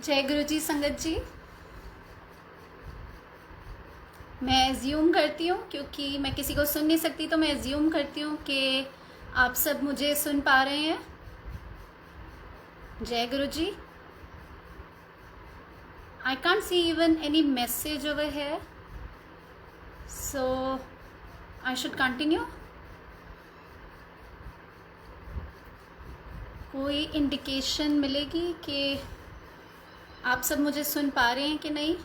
जय गुरु जी संगत जी। मैं एज्यूम करती हूँ, क्योंकि मैं किसी को सुन नहीं सकती, तो मैं एज्यूम करती हूँ कि आप सब मुझे सुन पा रहे हैं। Jai Guru ji. I can't see even any message over here, so I should continue. कोई इंडिकेशन मिलेगी कि आप सब मुझे सुन पा रहे हैं कि नहीं?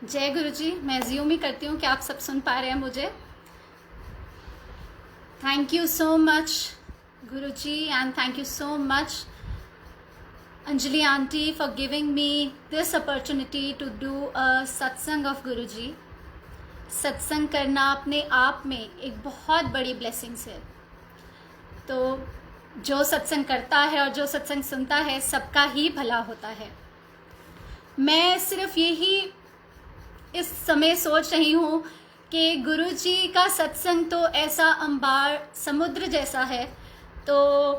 जय गुरु जी। मैं एज्यूम ही करती हूँ कि आप सब सुन पा रहे हैं मुझे। Thank you so much Guru ji, and thank you so much Anjali aunty for giving me this opportunity to do a satsang of गुरु जी। सत्संग करना अपने आप में एक बहुत बड़ी ब्लेसिंग्स है। तो जो सत्संग करता है और जो सत्संग सुनता है, सबका ही भला होता है। मैं सिर्फ यही इस समय सोच रही हूँ कि गुरु जी का सत्संग तो ऐसा अंबार समुद्र जैसा है, तो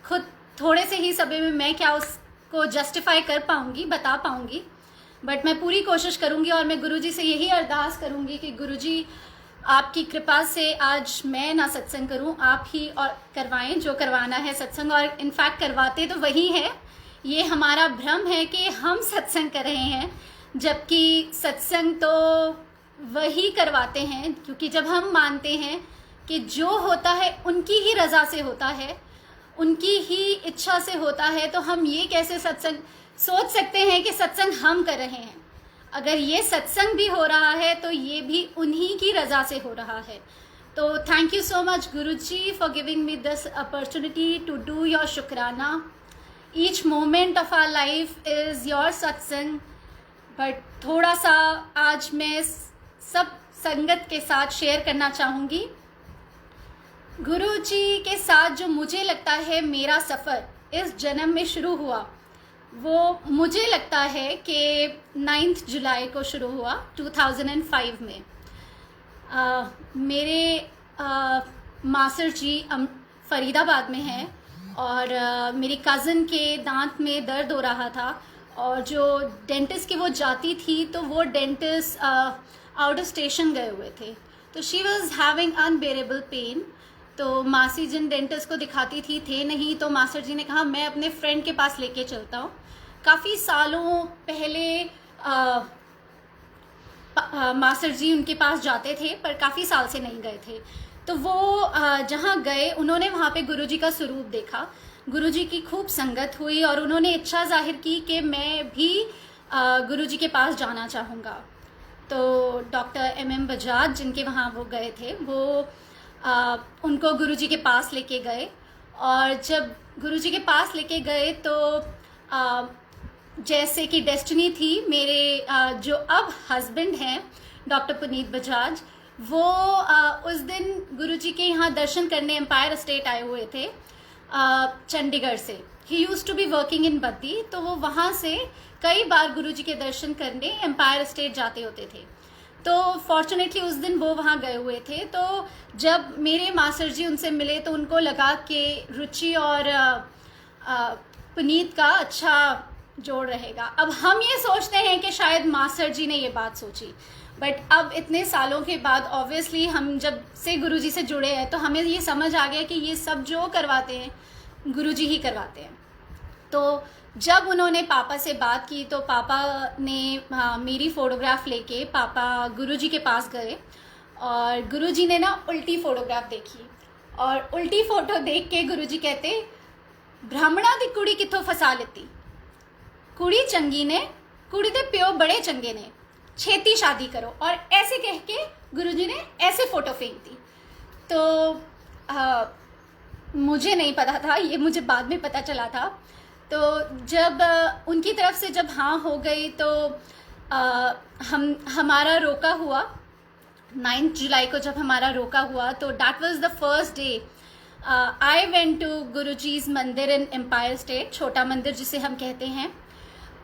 खुद थोड़े से ही समय में मैं क्या उसको जस्टिफाई कर पाऊँगी, बता पाऊँगी। बट मैं पूरी कोशिश करूँगी और मैं गुरु जी से यही अरदास करूँगी कि गुरु जी आपकी कृपा से आज मैं ना सत्संग करूँ, आप ही और करवाएं जो करवाना है सत्संग। और इनफैक्ट करवाते तो वही है। ये हमारा भ्रम है कि हम सत्संग कर रहे हैं, जबकि सत्संग तो वही करवाते हैं। क्योंकि जब हम मानते हैं कि जो होता है उनकी ही रज़ा से होता है, उनकी ही इच्छा से होता है, तो हम ये कैसे सत्संग सोच सकते हैं कि सत्संग हम कर रहे हैं? अगर ये सत्संग भी हो रहा है तो ये भी उन्हीं की रज़ा से हो रहा है। तो thank you so much Guru ji for giving me this opportunity to do your shukrana. Each moment of our life is your satsang. But थोड़ा सा आज मैं सब संगत के साथ शेयर करना चाहूँगी। गुरु जी के साथ जो मुझे लगता है मेरा सफ़र इस जन्म में शुरू हुआ, वो मुझे लगता है कि 9 जुलाई को शुरू हुआ 2005 में। मेरे मासर जी फरीदाबाद में हैं और मेरी कज़न के दांत में दर्द हो रहा था, और जो डेंटिस्ट की वो जाती थी तो वो डेंटिस्ट आउट ऑफ स्टेशन गए हुए थे, तो she was having unbearable pain. तो मासी जिन डेंटिस्ट को दिखाती थी थे नहीं, तो मास्टर जी ने कहा मैं अपने फ्रेंड के पास लेके चलता हूँ। काफ़ी सालों पहले मास्टर जी उनके पास जाते थे, पर काफ़ी साल से नहीं गए थे। तो वो जहाँ गए, उन्होंने वहाँ पे गुरुजी का स्वरूप देखा, गुरुजी की खूब संगत हुई, और उन्होंने इच्छा जाहिर की कि मैं भी गुरुजी के पास जाना चाहूँगा। तो डॉक्टर MM बजाज जिनके वहाँ वो गए थे, वो उनको गुरुजी के पास लेके गए। और जब गुरुजी के पास लेके गए तो जैसे कि डेस्टिनी थी, मेरे जो अब हस्बैंड हैं डॉक्टर पुनीत बजाज, वो उस दिन गुरुजी के यहाँ दर्शन करने एम्पायर स्टेट आए हुए थे चंडीगढ़ से। He used to be working in Baddi, तो वो वहाँ से कई बार गुरुजी के दर्शन करने एम्पायर स्टेट जाते होते थे। तो फॉर्चुनेटली उस दिन वो वहाँ गए हुए थे। तो जब मेरे मास्टर जी उनसे मिले तो उनको लगा कि रुचि और पुनीत का अच्छा जोड़ रहेगा। अब हम ये सोचते हैं कि शायद मास्टर जी ने ये बात सोची, बट अब इतने सालों के बाद ऑब्वियसली हम जब से गुरुजी से जुड़े हैं तो हमें ये समझ आ गया कि ये सब जो करवाते हैं गुरुजी ही करवाते हैं। तो जब उन्होंने पापा से बात की तो पापा ने मेरी फ़ोटोग्राफ लेके पापा गुरुजी के पास गए, और गुरुजी ने ना उल्टी फ़ोटोग्राफ देखी, और उल्टी फ़ोटो देख के गुरुजी कहते, ब्राह्मणा दी कुड़ी कित्थों फसा लेती, कुड़ी चंगी ने, कुड़ी दे प्यो बड़े चंगे ने, छेती शादी करो। और ऐसे कह के गुरुजी ने ऐसे फ़ोटो फेंक दी। तो मुझे नहीं पता था, ये मुझे बाद में पता चला था। तो जब उनकी तरफ से जब हाँ हो गई तो हमारा रोका हुआ 9 जुलाई को। जब हमारा रोका हुआ तो that was the first day I went to Guruji's mandir in empire state, छोटा मंदिर जिसे हम कहते हैं।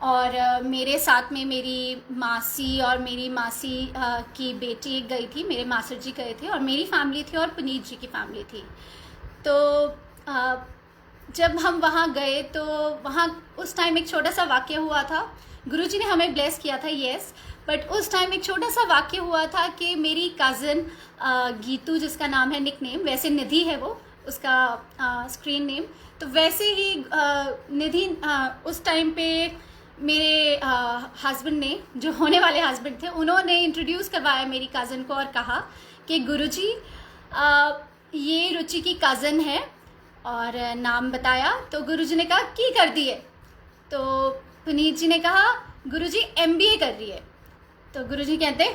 और मेरे साथ में मेरी मासी और मेरी मासी की बेटी एक गई थी, मेरे मासर जी गए थे और मेरी फैमिली थी और पुनीत जी की फैमिली थी। तो जब हम वहाँ गए तो वहाँ उस टाइम एक छोटा सा वाक़या हुआ था। गुरुजी ने हमें ब्लेस किया था, येस, बट उस टाइम एक छोटा सा वाक़या हुआ था कि मेरी कज़न गीतू, जिसका नाम है निक नेम, वैसे निधि है वो उसका स्क्रीन नेम, तो वैसे ही निधि उस टाइम पे मेरे हस्बैंड ने, जो होने वाले हस्बैंड थे, उन्होंने इंट्रोड्यूस करवाया मेरी कज़न को और कहा कि गुरुजी ये रुचि की कज़न है, और नाम बताया। तो गुरुजी ने कहा की कर दी है, तो पुनीत जी ने कहा गुरुजी MBA कर रही है। तो गुरुजी कहते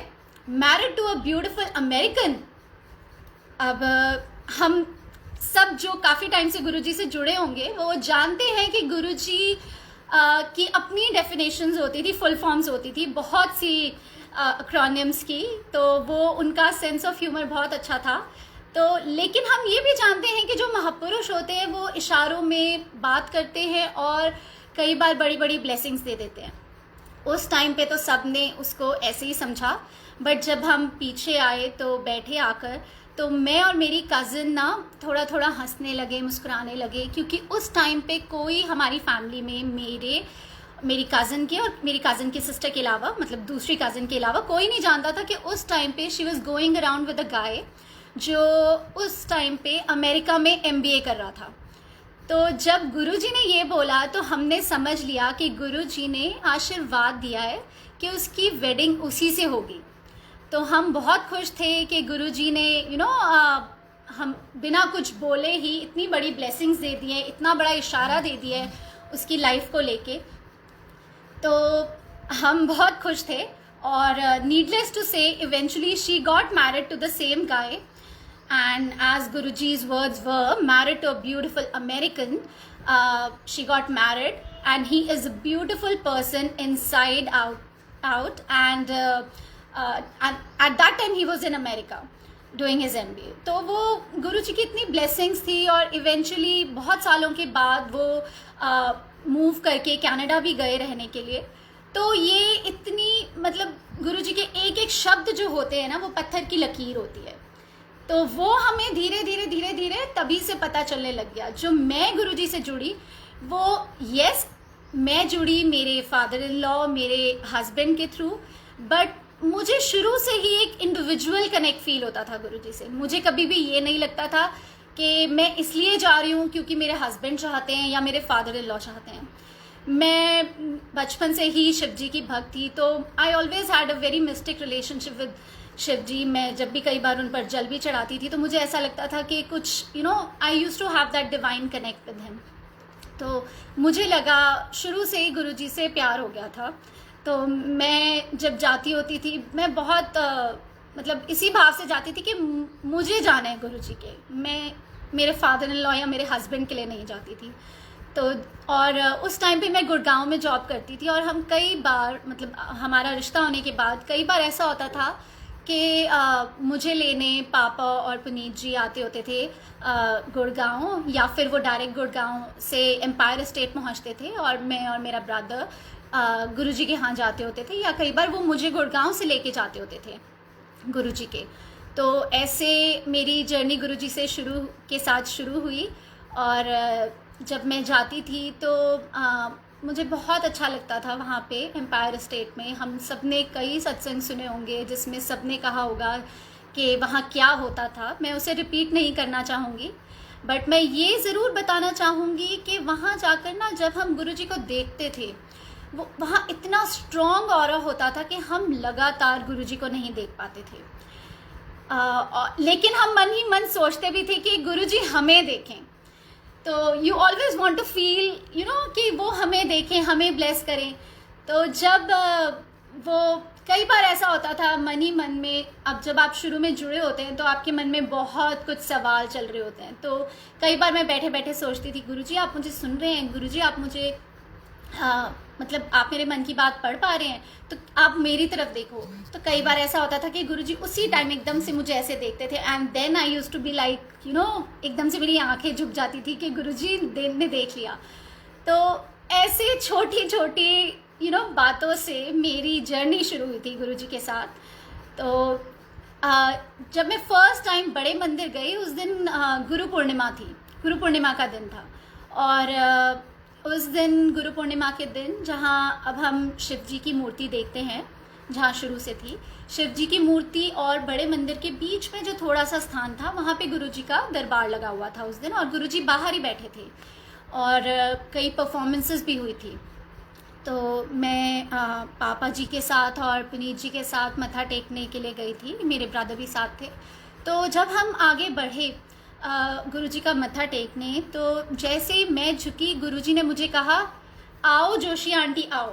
married to a beautiful American. अब हम सब जो काफ़ी टाइम से गुरुजी से जुड़े होंगे वो जानते हैं कि गुरुजी की अपनी डेफिनेशंस होती थी, फुल फॉर्म्स होती थी, बहुत सी एक्रोनिम्स की, तो वो उनका सेंस ऑफ ह्यूमर बहुत अच्छा था। तो लेकिन हम ये भी जानते हैं कि जो महापुरुष होते हैं वो इशारों में बात करते हैं और कई बार बड़ी बड़ी ब्लेसिंग्स दे देते हैं। उस टाइम पे तो सब ने उसको ऐसे ही समझा, बट जब हम पीछे आए तो बैठे आकर, तो मैं और मेरी कज़न ना थोड़ा थोड़ा हंसने लगे, मुस्कुराने लगे, क्योंकि उस टाइम पे कोई हमारी फैमिली में मेरी कज़न के और मेरी कज़न की सिस्टर के अलावा, मतलब दूसरी कज़न के अलावा, कोई नहीं जानता था कि उस टाइम पे she was going around with a guy जो उस टाइम पे अमेरिका में MBA कर रहा था। तो जब गुरुजी ने ये बोला तो हमने समझ लिया कि गुरुजी ने आशीर्वाद दिया है कि उसकी वेडिंग उसी से होगी। तो हम बहुत खुश थे कि गुरुजी ने हम बिना कुछ बोले ही इतनी बड़ी ब्लेसिंग्स दे दी हैं, इतना बड़ा इशारा दे दिया है उसकी लाइफ को लेके। तो हम बहुत खुश थे और needless to say eventually she got married to the same guy, and as Guruji's words were, married to a beautiful American, she got married and he is a beautiful person inside out and at that time he was in America doing his MBA। तो वो गुरुजी की इतनी blessings थी और eventually बहुत सालों के बाद वो मूव करके कनाडा भी गए रहने के लिए। तो ये इतनी, मतलब गुरुजी के एक एक शब्द जो होते हैं ना, वो पत्थर की लकीर होती है। तो वो हमें धीरे धीरे तभी से पता चलने लग गया। जो मैं गुरुजी से जुड़ी वो, यस, मैं जुड़ी मेरे फादर इन लॉ, मेरे हस्बैंड के थ्रू, बट मुझे शुरू से ही एक इंडिविजुअल कनेक्ट फील होता था गुरुजी से। मुझे कभी भी ये नहीं लगता था कि मैं इसलिए जा रही हूँ क्योंकि मेरे हस्बैंड चाहते हैं या मेरे फादर इन लॉ चाहते हैं। मैं बचपन से ही शिव जी की भक्त थी, तो I always had a very mystic relationship with Shiv ji. मैं जब भी कई बार उन पर जल भी चढ़ाती थी तो मुझे ऐसा लगता था कि कुछ I use to have that divine connect with him. तो मुझे लगा शुरू से ही गुरुजी से प्यार हो गया था। तो मैं जब जाती होती थी मैं बहुत मतलब इसी भाव से जाती थी कि मुझे जाना है गुरुजी के, मैं मेरे फादर इन लॉ या मेरे हस्बैंड के लिए नहीं जाती थी। तो और उस टाइम पे मैं गुड़गांव में जॉब करती थी और हम कई बार, मतलब हमारा रिश्ता होने के बाद कई बार ऐसा होता था कि मुझे लेने पापा और पुनीत जी आते होते थे गुड़गांव, या फिर वो डायरेक्ट गुड़गांव से एम्पायर स्टेट पहुंचते थे और मैं और मेरा ब्रदर गुरुजी के यहाँ जाते होते थे, या कई बार वो मुझे गुड़गांव से लेके जाते होते थे गुरुजी के। तो ऐसे मेरी जर्नी गुरुजी से शुरू हुई। और जब मैं जाती थी तो मुझे बहुत अच्छा लगता था वहाँ पे एम्पायर स्टेट में। हम सब ने कई सत्संग सुने होंगे जिसमें सब ने कहा होगा कि वहाँ क्या होता था। मैं उसे रिपीट नहीं करना चाहूँगी, बट मैं ये ज़रूर बताना चाहूँगी कि वहाँ जाकर ना जब हम गुरुजी को देखते थे, वो वहाँ इतना स्ट्रॉन्ग ऑरा होता था कि हम लगातार गुरुजी को नहीं देख पाते थे। लेकिन हम मन ही मन सोचते भी थे कि गुरुजी हमें देखें। तो you always want to feel कि वो हमें देखें, हमें ब्लेस करें। तो जब वो कई बार ऐसा होता था मन ही मन में, अब जब आप शुरू में जुड़े होते हैं तो आपके मन में बहुत कुछ सवाल चल रहे होते हैं। तो कई बार मैं बैठे बैठे सोचती थी, गुरुजी आप मुझे सुन रहे हैं, गुरुजी आप मुझे मतलब आप मेरे मन की बात पढ़ पा रहे हैं, तो आप मेरी तरफ देखो। तो कई बार ऐसा होता था कि गुरुजी उसी टाइम एकदम से मुझे ऐसे देखते थे, and then I used to be like एकदम से मेरी आंखें झुक जाती थी कि गुरुजी ने देख लिया। तो ऐसे छोटी छोटी बातों से मेरी जर्नी शुरू हुई थी गुरुजी के साथ। तो जब मैं फर्स्ट टाइम बड़े मंदिर गई उस दिन गुरु पूर्णिमा थी, गुरु पूर्णिमा का दिन था। और उस दिन गुरु पूर्णिमा के दिन जहाँ अब हम शिव जी की मूर्ति देखते हैं, जहाँ शुरू से थी शिव जी की मूर्ति और बड़े मंदिर के बीच में जो थोड़ा सा स्थान था, वहाँ पे गुरुजी का दरबार लगा हुआ था उस दिन, और गुरुजी बाहर ही बैठे थे और कई परफॉर्मेंसेस भी हुई थी। तो मैं पापा जी के साथ और पुनीत जी के साथ मत्था टेकने के लिए गई थी, मेरे ब्रदर भी साथ थे। तो जब हम आगे बढ़े गुरुजी का मत्था टेकने, तो जैसे ही मैं झुकी गुरुजी ने मुझे कहा, आओ जोशी आंटी आओ।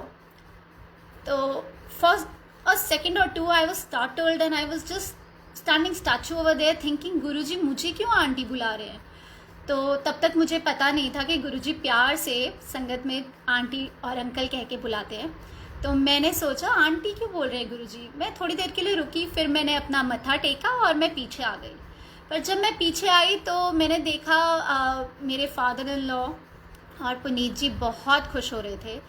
तो first a second or two I was startled and I was just standing statue over there thinking गुरुजी मुझे क्यों आंटी बुला रहे हैं। तो तब तक मुझे पता नहीं था कि गुरुजी प्यार से संगत में आंटी और अंकल कह के बुलाते हैं। तो मैंने सोचा आंटी क्यों बोल रहे हैं गुरुजी। मैं थोड़ी देर के लिए रुकी, फिर मैंने अपना मत्था टेका और मैं पीछे आ गई। पर जब मैं पीछे आई तो मैंने देखा मेरे फादर इन लॉ और पुनीत जी बहुत खुश हो रहे थे।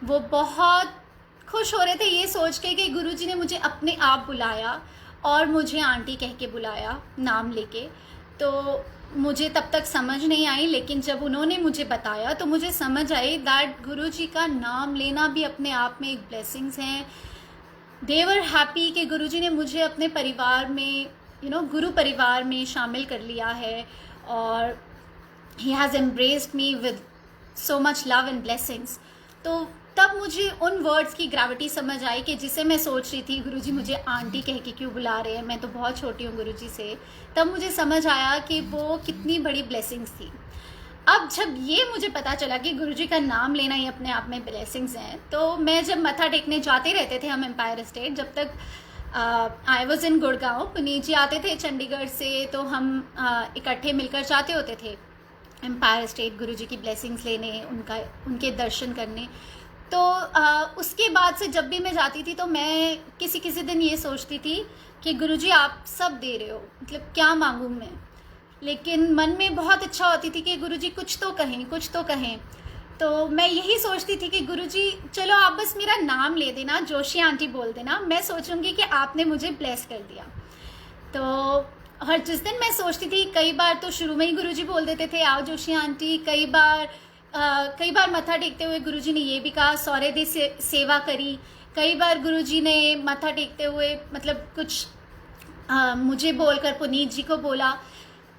वो बहुत खुश हो रहे थे ये सोच के कि गुरुजी ने मुझे अपने आप बुलाया और मुझे आंटी कह के बुलाया नाम लेके। तो मुझे तब तक समझ नहीं आई, लेकिन जब उन्होंने मुझे बताया तो मुझे समझ आई दैट गुरुजी का नाम लेना भी अपने आप में एक ब्लेसिंग्स हैं। दे वर हैप्पी कि गुरुजी ने मुझे अपने परिवार में गुरु परिवार में शामिल कर लिया है और he has embraced me with so much love and blessings. तो तब मुझे उन वर्ड्स की ग्रेविटी समझ आई कि जिसे मैं सोच रही थी गुरुजी मुझे आंटी कह के क्यों बुला रहे हैं, मैं तो बहुत छोटी हूँ गुरुजी से। तब मुझे समझ आया कि वो कितनी बड़ी ब्लेसिंग्स थी। अब जब ये मुझे पता चला कि गुरुजी का नाम लेना ही अपने आप में ब्लेसिंग्स हैं, तो मैं जब मत्था टेकने जाते रहते थे हम एम्पायर स्टेट, जब तक I was in Gurgaon, Puneet ji आते थे चंडीगढ़ से, तो हम इकट्ठे मिलकर जाते होते थे एम्पायर स्टेट गुरुजी की ब्लेसिंग्स लेने, उनके दर्शन करने। तो उसके बाद से जब भी मैं जाती थी तो मैं किसी किसी दिन ये सोचती थी कि गुरुजी आप सब दे रहे हो, मतलब क्या मांगूँ मैं। लेकिन मन में बहुत इच्छा होती थी कि गुरुजी कुछ तो कहें, कुछ तो कहें। तो मैं यही सोचती थी कि गुरुजी चलो आप बस मेरा नाम ले देना, जोशी आंटी बोल देना, मैं सोचूंगी कि आपने मुझे ब्लेस कर दिया। तो हर जिस दिन मैं सोचती थी, कई बार तो शुरू में ही गुरुजी बोल देते थे आओ जोशी आंटी। कई बार मत्था टेकते हुए गुरुजी ने ये भी कहा सौरे दे सेवा करी। कई बार गुरुजी ने मत्था टेकते हुए मतलब कुछ मुझे बोलकर पुनीत जी को बोला।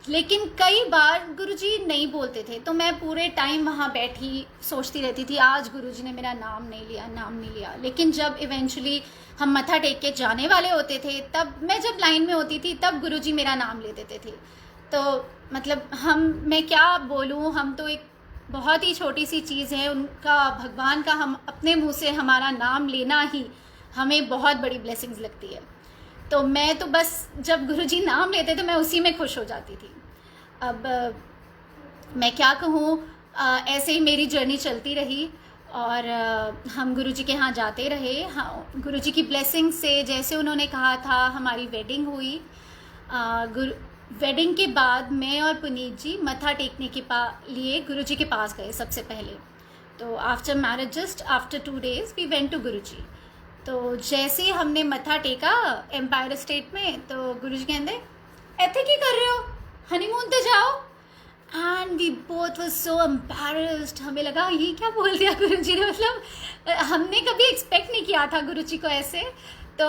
लेकिन कई बार गुरुजी नहीं बोलते थे, तो मैं पूरे टाइम वहाँ बैठी सोचती रहती थी आज गुरुजी ने मेरा नाम नहीं लिया। लेकिन जब इवेंचुअली हम मत्था टेक के जाने वाले होते थे, तब मैं जब लाइन में होती थी तब गुरुजी मेरा नाम ले देते थे। तो मतलब मैं क्या बोलूँ, हम तो एक बहुत ही छोटी सी चीज़ है, उनका भगवान का हम अपने मुँह से हमारा नाम लेना ही हमें बहुत बड़ी ब्लेसिंग्स लगती है। तो मैं तो बस जब गुरुजी नाम लेते तो मैं उसी में खुश हो जाती थी। अब मैं क्या कहूँ, ऐसे ही मेरी जर्नी चलती रही और हम गुरुजी के यहाँ जाते रहे। हाँ, गुरुजी की ब्लेसिंग से जैसे उन्होंने कहा था हमारी वेडिंग हुई। वेडिंग के बाद मैं और पुनीत जी मत्था टेकने के लिए गुरुजी के पास गए सबसे पहले। तो after marriage just after 2 days we went to Guruji. तो जैसे ही हमने मत्था टेका एम्पायर स्टेट में, तो गुरुजी कहते ऐसे की कर रहे हो, हनीमून पे जाओ। And we both was so embarrassed. हमें लगा ये क्या बोल दिया गुरुजी ने, मतलब हमने कभी एक्सपेक्ट नहीं किया था गुरुजी को ऐसे। तो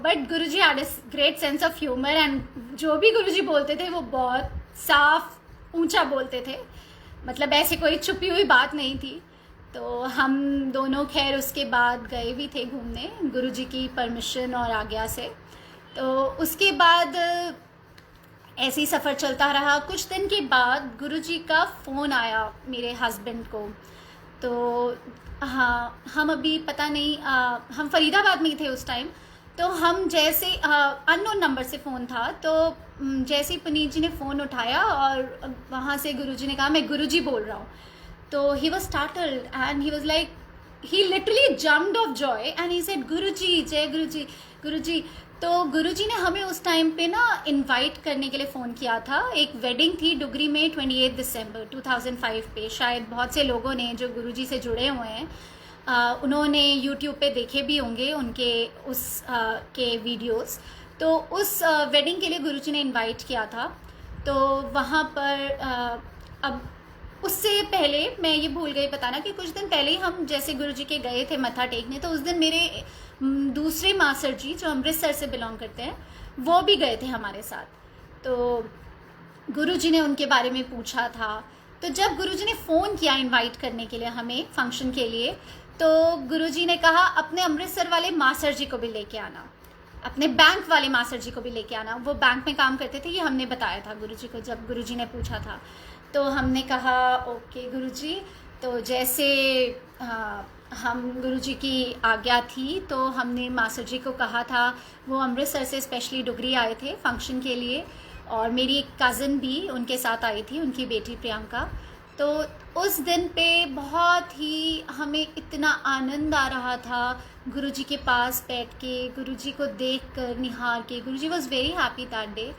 but Guruji had a great sense of humour and जो भी गुरुजी बोलते थे वो बहुत साफ ऊंचा बोलते थे, मतलब ऐसे कोई छुपी हुई बात नहीं थी। तो हम दोनों खैर उसके बाद गए भी थे घूमने गुरुजी की परमिशन और आज्ञा से। तो उसके बाद ऐसे ही सफ़र चलता रहा। कुछ दिन के बाद गुरुजी का फ़ोन आया मेरे हस्बैंड को। तो हाँ, हम अभी पता नहीं हम फरीदाबाद में ही थे उस टाइम। तो हम जैसे अननोन नंबर से फ़ोन था, तो जैसे ही पुनीत जी ने फ़ोन उठाया और वहाँ से गुरुजी ने कहा मैं गुरुजी बोल रहा हूँ। तो he was startled and he was like, he literally jumped of joy and he said, Guruji, Jai Guruji, Guruji. तो गुरुजी ने हमें उस टाइम पे ना इनवाइट करने के लिए फ़ोन किया था। एक वेडिंग थी डुगरी में 28 दिसंबर 2005 पे। शायद बहुत से लोगों ने जो गुरुजी से जुड़े हुए हैं उन्होंने यूट्यूब पे देखे भी होंगे उनके उस के वीडियोस। तो उस वेडिंग के लिए गुरुजी ने इनवाइट किया था। तो वहाँ पर अब उससे पहले मैं ये भूल गई बताना कि कुछ दिन पहले ही हम जैसे गुरुजी के गए थे मत्था टेकने, तो उस दिन मेरे दूसरे मास्टर जी जो अमृतसर से बिलोंग करते हैं वो भी गए थे हमारे साथ। तो गुरुजी ने उनके बारे में पूछा था। तो जब गुरुजी ने फ़ोन किया इनवाइट करने के लिए हमें फंक्शन के लिए, तो गुरुजी ने कहा अपने अमृतसर वाले मास्टर जी को भी लेके आना, अपने बैंक वाले मास्टर जी को भी लेके आना। वो बैंक में काम करते थे, ये हमने बताया था गुरुजी को जब गुरुजी ने पूछा था। तो हमने कहा ओके गुरुजी। तो जैसे हम गुरुजी की आज्ञा थी तो हमने मास्टर जी को कहा था। वो अमृतसर से स्पेशली डुगरी आए थे फंक्शन के लिए, और मेरी एक कज़न भी उनके साथ आई थी, उनकी बेटी प्रियंका। तो उस दिन पे बहुत ही हमें इतना आनंद आ रहा था गुरुजी के पास बैठ के, गुरुजी को देख कर निहार के। Guruji was very happy that day.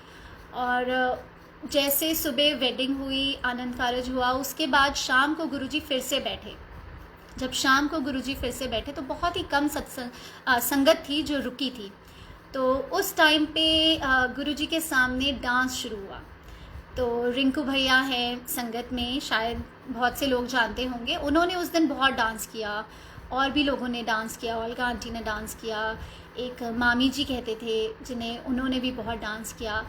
और जैसे सुबह वेडिंग हुई, आनंद कारज हुआ, उसके बाद शाम को गुरुजी फिर से बैठे। जब शाम को गुरुजी फिर से बैठे तो बहुत ही कम संगत थी जो रुकी थी। तो उस टाइम पे गुरुजी के सामने डांस शुरू हुआ। तो रिंकू भैया हैं संगत में, शायद बहुत से लोग जानते होंगे, उन्होंने उस दिन बहुत डांस किया। और भी लोगों ने डांस किया, अलका आंटी ने डांस किया, एक मामी जी कहते थे जिन्हें, उन्होंने भी बहुत डांस किया।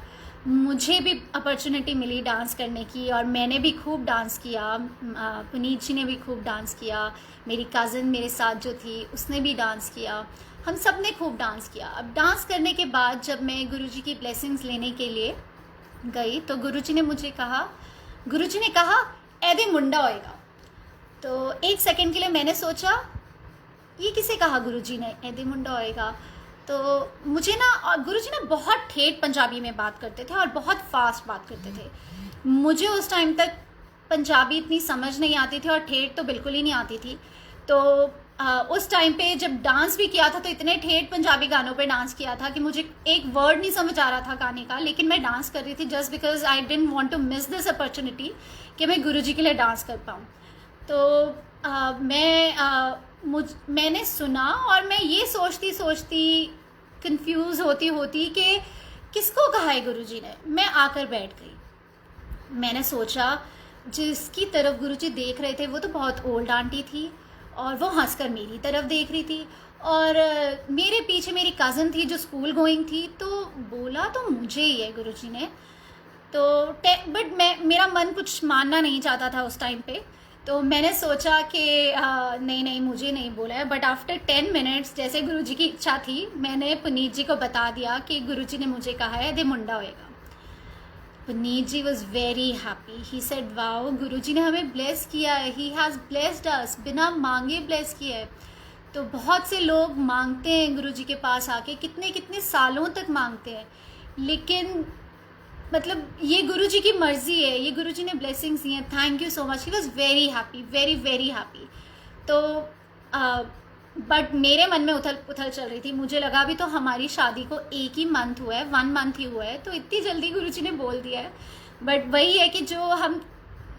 मुझे भी अपॉर्चुनिटी मिली डांस करने की और मैंने भी खूब डांस किया। पुनीत जी ने भी खूब डांस किया, मेरी कज़न मेरे साथ जो थी उसने भी डांस किया, हम सब ने खूब डांस किया। अब डांस करने के बाद जब मैं गुरुजी की ब्लेसिंग्स लेने के लिए गई तो गुरुजी ने मुझे कहा, गुरुजी ने कहा ऐदे मुंडा होएगा। तो एक सेकंड के लिए मैंने सोचा ये किसे कहा गुरुजी ने ऐदे मुंडा होएगा। तो मुझे ना गुरुजी ना बहुत ठेठ पंजाबी में बात करते थे और बहुत फास्ट बात करते थे। मुझे उस टाइम तक पंजाबी इतनी समझ नहीं आती थी और ठेठ तो बिल्कुल ही नहीं आती थी। तो उस टाइम पे जब डांस भी किया था तो इतने ठेठ पंजाबी गानों पे डांस किया था कि मुझे एक वर्ड नहीं समझ आ रहा था गाने का, लेकिन मैं डांस कर रही थी just because I didn't want to miss this opportunity कि मैं गुरुजी के लिए डांस कर पाऊँ। तो मैंने सुना और मैं ये सोचती सोचती कंफ्यूज होती होती कि किसको कहा है गुरुजी ने। मैं आकर बैठ गई। मैंने सोचा जिसकी तरफ गुरुजी देख रहे थे वो तो बहुत ओल्ड आंटी थी और वो हंसकर मेरी तरफ देख रही थी, और मेरे पीछे मेरी कज़न थी जो स्कूल गोइंग थी। तो बोला तो मुझे ही है गुरुजी ने। तो बट मेरा मन कुछ मानना नहीं चाहता था उस टाइम पे। तो मैंने सोचा कि नहीं मुझे नहीं बोला है। बट आफ्टर 10 मिनट्स जैसे गुरुजी की इच्छा थी मैंने पुनीत जी को बता दिया कि गुरुजी ने मुझे कहा है दे मुंडा होएगा। Puneet ji was very happy. He said wow, Guruji ने हमें ब्लेस किया है, ही हैज़ ब्लेस्ड अस, बिना मांगे ब्लेस किया है। तो बहुत से लोग मांगते हैं गुरुजी के पास आके, कितने कितने सालों तक मांगते हैं, लेकिन मतलब ये गुरुजी की मर्जी है, ये गुरुजी ने ब्लेसिंग्स दी हैं। Thank you so much. He was very happy, very very happy. तो बट मेरे मन में उथल पुथल चल रही थी। मुझे लगा अभी तो हमारी शादी को एक ही मंथ हुआ है, 1 मंथ ही हुआ है, तो इतनी जल्दी गुरुजी ने बोल दिया है। बट वही है कि जो हम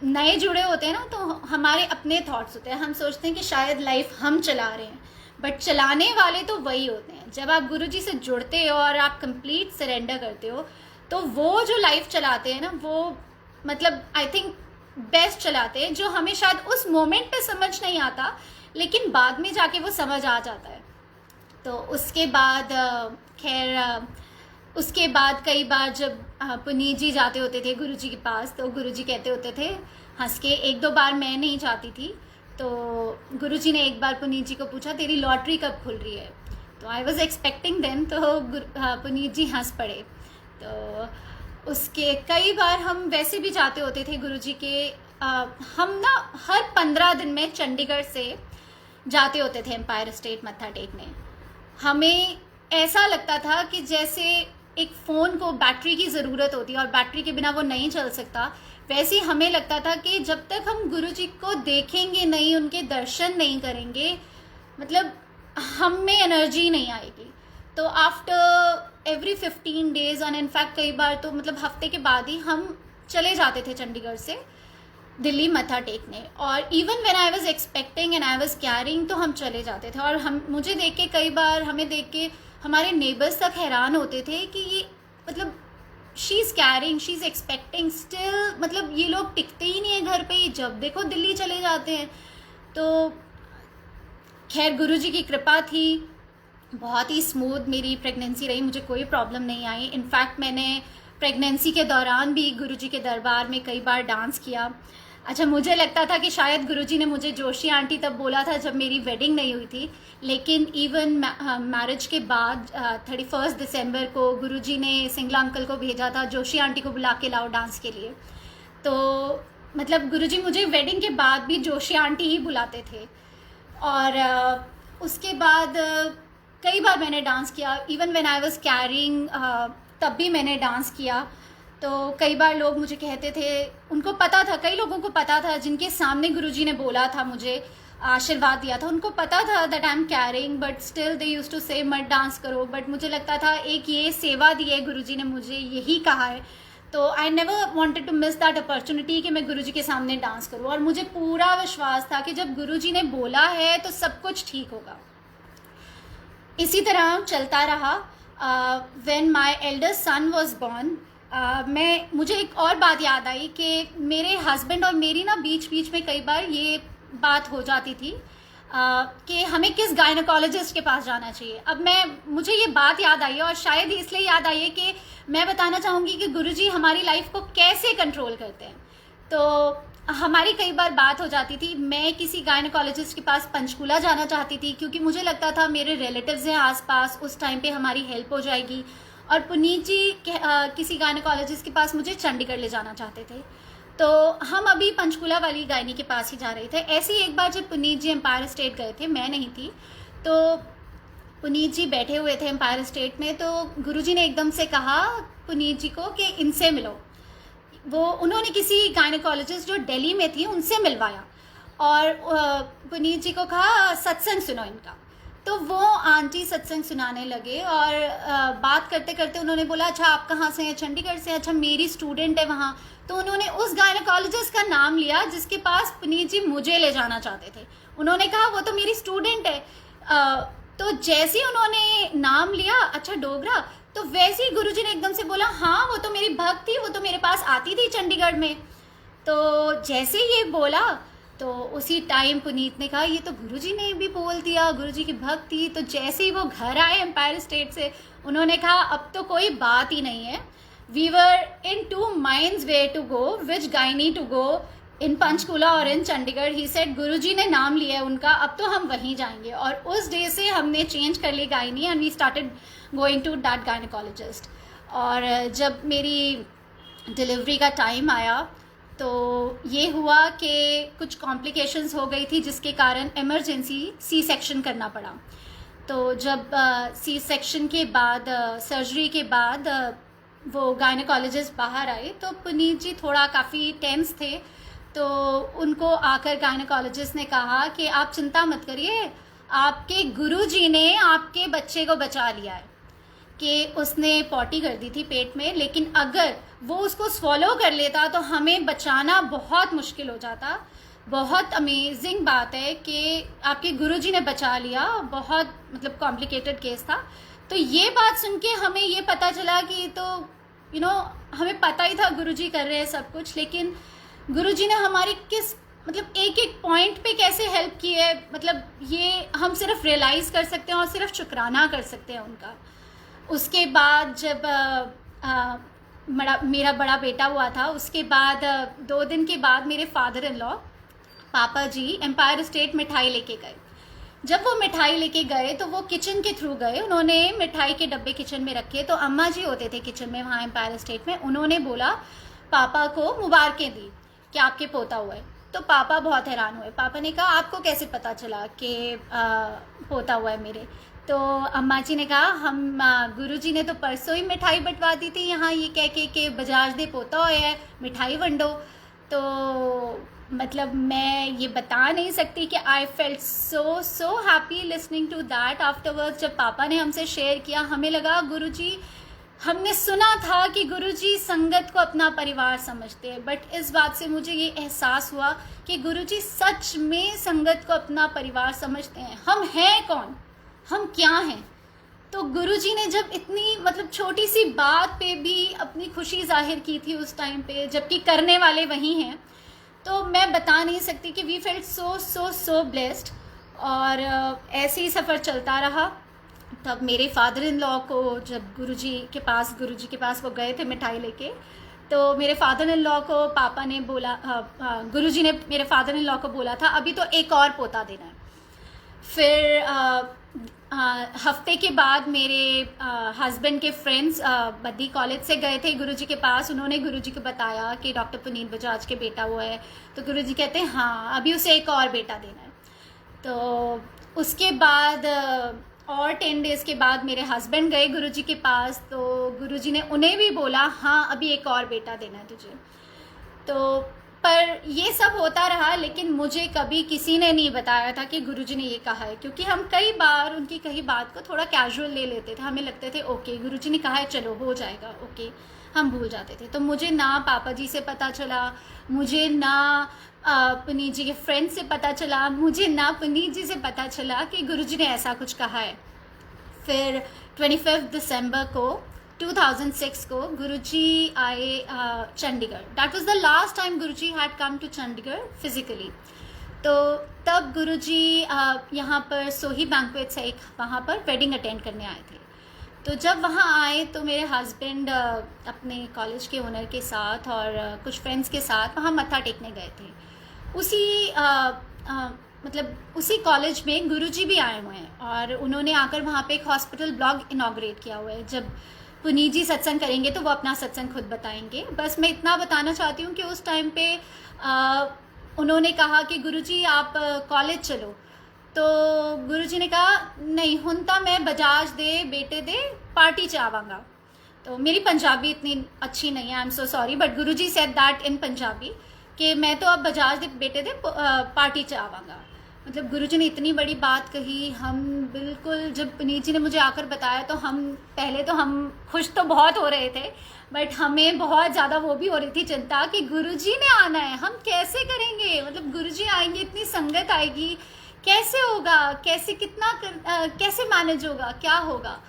नए जुड़े होते हैं ना तो हमारे अपने थॉट्स होते हैं, हम सोचते हैं कि शायद लाइफ हम चला रहे हैं, बट चलाने वाले तो वही होते हैं। जब आप गुरुजी से जुड़ते हो और आप कंप्लीट सरेंडर करते हो तो वो जो लाइफ चलाते हैं ना वो मतलब आई थिंक बेस्ट चलाते हैं, जो हमें शायद उस मोमेंट पे समझ नहीं आता लेकिन बाद में जाके वो समझ आ जाता है। तो उसके बाद खैर उसके बाद कई बार जब पुनीत जी जाते होते थे गुरुजी के पास तो गुरुजी कहते होते थे हंस के, 1-2 बार मैं नहीं जाती थी तो गुरुजी ने एक बार पुनीत जी को पूछा तेरी लॉटरी कब खुल रही है। तो आई वॉज एक्सपेक्टिंग देन, तो पुनीत जी हंस पड़े। तो उसके कई बार हम वैसे भी जाते होते थे गुरुजी के, हम ना हर 15 दिन में चंडीगढ़ से जाते होते थे एम्पायर स्टेट मत्था टेकने। हमें ऐसा लगता था कि जैसे एक फ़ोन को बैटरी की ज़रूरत होती है और बैटरी के बिना वो नहीं चल सकता, वैसे ही हमें लगता था कि जब तक हम गुरुजी को देखेंगे नहीं, उनके दर्शन नहीं करेंगे, मतलब हम में एनर्जी नहीं आएगी। तो आफ्टर एवरी 15 डेज और इनफैक्ट कई बार तो मतलब हफ्ते के बाद ही हम चले जाते थे चंडीगढ़ से दिल्ली मत्था टेकने। और even when I was expecting and I was carrying, तो हम चले जाते थे। और हम मुझे देख के कई बार हमें देख के हमारे नेबर्स तक हैरान होते थे कि ये मतलब she is carrying, she is expecting still, मतलब ये लोग टिकते ही नहीं है घर पे, ये जब देखो दिल्ली चले जाते हैं। तो खैर गुरुजी की कृपा थी, बहुत ही स्मूथ मेरी प्रेगनेंसी रही, मुझे कोई प्रॉब्लम नहीं आई। इनफैक्ट मैंने प्रेगनेंसी के दौरान भी गुरुजी के दरबार में कई बार डांस किया। अच्छा, मुझे लगता था कि शायद गुरुजी ने मुझे जोशी आंटी तब बोला था जब मेरी वेडिंग नहीं हुई थी, लेकिन इवन मैरिज के बाद 31 दिसंबर को गुरुजी ने सिंगला अंकल को भेजा था जोशी आंटी को बुला के लाओ डांस के लिए। तो मतलब गुरुजी मुझे वेडिंग के बाद भी जोशी आंटी ही बुलाते थे। और उसके बाद कई बार मैंने डांस किया, even when I was carrying तब भी मैंने डांस किया। तो कई बार लोग मुझे कहते थे, उनको पता था, कई लोगों को पता था जिनके सामने गुरुजी ने बोला था, मुझे आशीर्वाद दिया था, उनको पता था that I am caring, but still they used to say मत डांस करो। बट मुझे लगता था एक ये सेवा दी है गुरुजी ने, मुझे यही कहा है, तो I never wanted to miss that opportunity कि मैं गुरुजी के सामने डांस करूँ। और मुझे पूरा विश्वास था कि जब गुरुजी ने बोला है तो सब कुछ ठीक होगा। इसी तरह चलता रहा। When my elder son was born, मुझे एक और बात याद आई कि मेरे हस्बैंड और मेरी ना बीच बीच में कई बार ये बात हो जाती थी कि हमें किस गायनेकोलॉजिस्ट के पास जाना चाहिए। अब मुझे ये बात याद आई है, और शायद ही इसलिए याद आई है कि मैं बताना चाहूँगी कि गुरुजी हमारी लाइफ को कैसे कंट्रोल करते हैं। तो हमारी कई बार बात हो जाती थी, मैं किसी गायनेकोलॉजिस्ट के पास पंचकूला जाना चाहती थी क्योंकि मुझे लगता था मेरे रिलेटिव्स हैं आसपास, उस टाइम पे हमारी हेल्प हो जाएगी। और पुनीत जी किसी गायनेकोलॉजिस्ट के पास मुझे चंडीगढ़ ले जाना चाहते थे। तो हम अभी पंचकूला वाली गायनी के पास ही जा रहे थे। ऐसे ही एक बार जब पुनीत जी एम्पायर स्टेट गए थे, मैं नहीं थी, तो पुनीत जी बैठे हुए थे एम्पायर स्टेट में, तो गुरुजी ने एकदम से कहा पुनीत जी को कि इनसे मिलो। उन्होंने किसी गायनेकोलॉजिस्ट जो दिल्ली में थी उनसे मिलवाया और पुनीत जी को कहा सत्संग सुनो इनका। तो वो आंटी सत्संग सुनाने लगे और बात करते करते उन्होंने बोला, अच्छा आप कहाँ से हैं? चंडीगढ़ से। अच्छा मेरी स्टूडेंट है वहाँ। तो उन्होंने उस गायनेकोलॉजिस्ट का नाम लिया जिसके पास पुनीत जी मुझे ले जाना चाहते थे। उन्होंने कहा वो तो मेरी स्टूडेंट है। तो जैसे ही उन्होंने नाम लिया, अच्छा डोगरा, तो वैसे ही गुरुजी ने एकदम से बोला, हाँ वो तो मेरी भक्त थी, वो तो मेरे पास आती थी चंडीगढ़ में। तो जैसे ये बोला तो उसी टाइम पुनीत ने कहा ये तो गुरुजी ने भी बोल दिया, गुरुजी की भक्त थी। तो जैसे ही वो घर आए एम्पायर स्टेट से, उन्होंने कहा अब तो कोई बात ही नहीं है। We were in 2 minds where to go, which gynae to go in Panchkula और इन चंडीगढ़। ही सेड गुरुजी ने नाम लिया है उनका, अब तो हम वहीं जाएंगे। और उस डे से हमने चेंज कर ली gynae and we started going to that gynaecologist. और जब मेरी डिलीवरी का टाइम आया तो ये हुआ कि कुछ कॉम्प्लिकेशंस हो गई थी जिसके कारण इमरजेंसी सी सेक्शन करना पड़ा। तो जब सी सेक्शन के बाद सर्जरी के बाद वो गायनेकोलॉजिस्ट बाहर आए तो पुनीत जी थोड़ा काफ़ी टेंस थे। तो उनको आकर गायनेकोलॉजिस्ट ने कहा कि आप चिंता मत करिए, आपके गुरुजी ने आपके बच्चे को बचा लिया है। कि उसने पॉटी कर दी थी पेट में, लेकिन अगर वो उसको स्वॉलो कर लेता तो हमें बचाना बहुत मुश्किल हो जाता। बहुत अमेजिंग बात है कि आपके गुरुजी ने बचा लिया, बहुत मतलब कॉम्प्लिकेटेड केस था। तो ये बात सुन के हमें ये पता चला कि तो हमें पता ही था गुरुजी कर रहे हैं सब कुछ, लेकिन गुरुजी ने हमारी किस मतलब एक एक पॉइंट पे कैसे हेल्प की है, मतलब ये हम सिर्फ रियलाइज़ कर सकते हैं और सिर्फ शुक्राना कर सकते हैं उनका। उसके बाद जब मेरा बड़ा बेटा हुआ था, उसके बाद 2 दिन के बाद मेरे फादर इन लॉ पापा जी एम्पायर स्टेट मिठाई लेके गए। जब वो मिठाई लेके गए तो वो किचन के थ्रू गए, उन्होंने मिठाई के डब्बे किचन में रखे। तो अम्मा जी होते थे किचन में वहाँ एम्पायर स्टेट में, उन्होंने बोला पापा को मुबारकें दी कि आपके पोता हुआ है। तो पापा बहुत हैरान हुए। पापा ने कहा आपको कैसे पता चला कि पोता हुआ है मेरे? तो अम्मा जी ने कहा हम गुरुजी ने तो परसों ही मिठाई बंटवा दी थी यहाँ, ये कह के कि बजाज दे पोता होया है, मिठाई वंडो। तो मतलब मैं ये बता नहीं सकती कि I felt so happy listening to that afterwards. जब पापा ने हमसे शेयर किया, हमें लगा गुरुजी, हमने सुना था कि गुरुजी संगत को अपना परिवार समझते हैं, बट इस बात से मुझे ये एहसास हुआ कि गुरुजी सच में संगत को अपना परिवार समझते हैं। हम हैं कौन, हम क्या हैं? तो गुरुजी ने जब इतनी मतलब छोटी सी बात पे भी अपनी खुशी जाहिर की थी उस टाइम पे, जबकि करने वाले वही हैं, तो मैं बता नहीं सकती कि वी फेल्ट सो ब्लेस्ड। और ऐसे ही सफ़र चलता रहा। तब मेरे फादर इन लॉ को, जब गुरुजी के पास वो गए थे मिठाई लेके, तो मेरे फादर इन लॉ को पापा ने बोला, गुरुजी ने मेरे फादर इन लॉ को बोला था अभी तो एक और पोता देना है। फिर हफ्ते के बाद मेरे हस्बैंड के फ्रेंड्स बद्दी कॉलेज से गए थे गुरुजी के पास। उन्होंने गुरुजी को बताया कि डॉक्टर पुनीत बजाज के बेटा हुआ है। तो गुरुजी कहते हैं हाँ, अभी उसे एक और बेटा देना है। तो उसके बाद और 10 डेज़ के बाद मेरे हस्बैंड गए गुरुजी के पास, तो गुरुजी ने उन्हें भी बोला हाँ, अभी एक और बेटा देना है तुझे। तो पर ये सब होता रहा, लेकिन मुझे कभी किसी ने नहीं बताया था कि गुरुजी ने ये कहा है, क्योंकि हम कई बार उनकी कही बात को थोड़ा कैजुअल ले लेते थे। हमें लगते थे ओके गुरुजी ने कहा है, चलो हो जाएगा, ओके, हम भूल जाते थे। तो मुझे ना पापा जी से पता चला, मुझे ना पुनीत जी के फ्रेंड से पता चला, मुझे ना पुनीत जी से पता चला कि गुरुजी ने ऐसा कुछ कहा है। फिर 25 दिसंबर को 2006 को गुरुजी आए Chandigarh. That was the last time Guruji had come to Chandigarh physically. तो तब गुरुजी यहाँ पर सोही बैंक्वेट्स है एक, वहाँ पर वेडिंग अटेंड करने आए थे। तो जब वहाँ आए तो मेरे हस्बैंड अपने कॉलेज के ओनर के साथ और कुछ फ्रेंड्स के साथ वहाँ मत्था टेकने गए थे। मतलब उसी कॉलेज में गुरुजी भी आए हुए हैं और उन्होंने आकर वहाँ पे एक हॉस्पिटल ब्लॉक इनॉग्रेट किया हुआ है। जब पुनीत जी सत्संग करेंगे तो वो अपना सत्संग खुद बताएंगे। बस मैं इतना बताना चाहती हूँ कि उस टाइम पे उन्होंने कहा कि गुरुजी आप कॉलेज चलो। तो गुरुजी ने कहा नहीं, हुंता मैं बजाज दे बेटे दे पार्टी च आवांगा। तो मेरी पंजाबी इतनी अच्छी नहीं है, I am so sorry, but Guruji said that in Punjabi कि मैं तो अब बजाज दे बेटे दे पार्टी च आवांगा। मतलब गुरुजी ने इतनी बड़ी बात कही। हम बिल्कुल, जब पुनीत जी ने मुझे आकर बताया तो हम खुश तो बहुत हो रहे थे, बट हमें बहुत ज़्यादा वो भी हो रही थी चिंता कि गुरुजी ने आना है, हम कैसे करेंगे। मतलब गुरुजी आएंगे, इतनी संगत आएगी, कैसे होगा, कैसे मैनेज होगा, क्या होगा।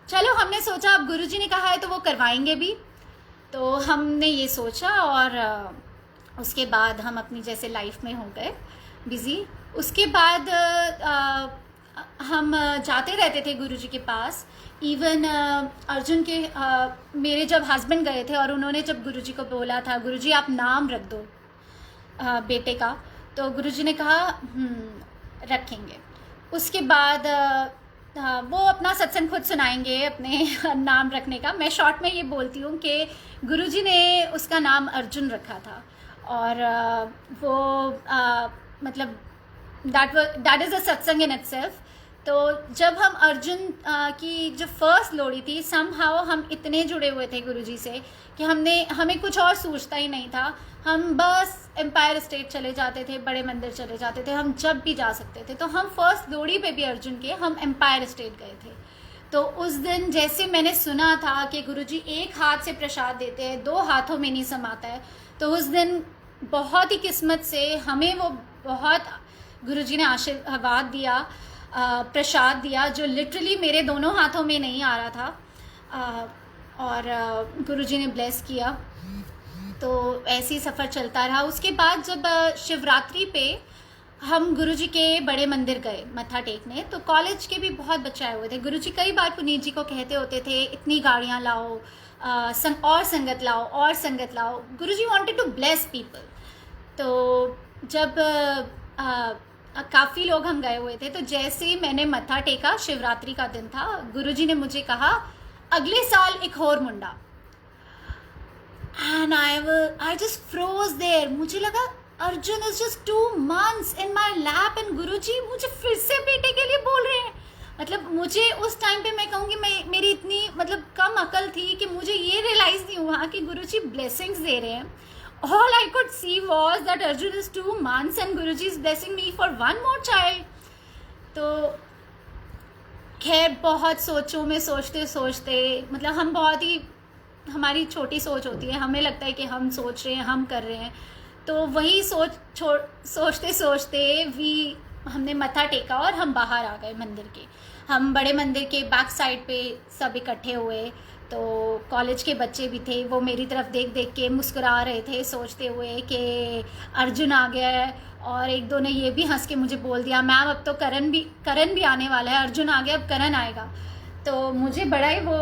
चलो हमने सोचा अब गुरुजी ने कहा है तो वो करवाएंगे भी। तो हमने ये सोचा और उसके बाद हम अपनी जैसे लाइफ में हो गए बिज़ी। उसके बाद हम जाते रहते थे गुरुजी के पास। इवन अर्जुन के मेरे जब हस्बैंड गए थे और उन्होंने जब गुरुजी को बोला था गुरुजी आप नाम रख दो बेटे का, तो गुरुजी ने कहा रखेंगे। उसके बाद वो अपना सत्संग खुद सुनाएंगे अपने नाम रखने का। मैं शॉर्ट में ये बोलती हूँ कि गुरुजी ने उसका नाम अर्जुन रखा था और वो मतलब दैट इज़ अ सत्संग इन इटसेल्फ। तो जब हम अर्जुन की जो फर्स्ट लोड़ी थी, समहाउ हम इतने जुड़े हुए थे गुरुजी से कि हमें कुछ और सोचता ही नहीं था। हम बस एम्पायर स्टेट चले जाते थे, बड़े मंदिर चले जाते थे, हम जब भी जा सकते थे। तो हम फर्स्ट लोड़ी पे भी अर्जुन के हम एम्पायर स्टेट गए थे। तो उस दिन जैसे मैंने सुना था कि गुरुजी एक हाथ से प्रसाद देते हैं, 2 हाथों में नहीं समाता है, तो उस दिन बहुत ही किस्मत से हमें वो बहुत गुरुजी ने आशीर्वाद दिया, प्रसाद दिया, जो लिटरली मेरे दोनों हाथों में नहीं आ रहा था। और गुरुजी ने ब्लेस किया। तो ऐसे ही सफ़र चलता रहा। उसके बाद जब शिवरात्रि पे हम गुरुजी के बड़े मंदिर गए मत्था टेकने, तो कॉलेज के भी बहुत बच्चे आए हुए थे। गुरुजी कई बार पुनीत जी को कहते होते थे इतनी गाड़ियाँ लाओ, और संगत लाओ, और संगत लाओ। गुरुजी वांटेड टू ब्लेस पीपल। तो जब काफ़ी लोग हम गए हुए थे, तो जैसे ही मैंने मत्था टेका, शिवरात्रि का दिन था, गुरुजी ने मुझे कहा अगले साल एक और मुंडा। And I just froze there. मुझे लगा Arjun is just 2 months in my lap and Guruji मुझे फिर से बेटे के लिए बोल रहे हैं। मतलब मुझे उस टाइम पे मैं कहूँगी मेरी इतनी मतलब कम अकल थी कि मुझे ये रियलाइज़ नहीं हुआ कि गुरुजी ब्लेसिंग्स दे रहे हैं all I could see was that Arjun is 2 months and Guruji is blessing me for one more child. तो खैर बहुत सोचों में सोचते सोचते, मतलब हम बहुत ही, हमारी छोटी सोच होती है, हमें लगता है कि हम सोच रहे हैं, हम कर रहे हैं, तो वही सोचते सोचते हमने मत्था टेका और हम बाहर आ गए मंदिर के। हम बड़े मंदिर के बैक साइड पे सब इकट्ठे हुए, तो कॉलेज के बच्चे भी थे, वो मेरी तरफ देख देख के मुस्कुरा रहे थे सोचते हुए कि अर्जुन आ गया है, और एक दो ने ये भी हंस के मुझे बोल दिया, मैम अब तो करण भी आने वाला है, अर्जुन आ गया अब करण आएगा। तो मुझे बड़ा ही वो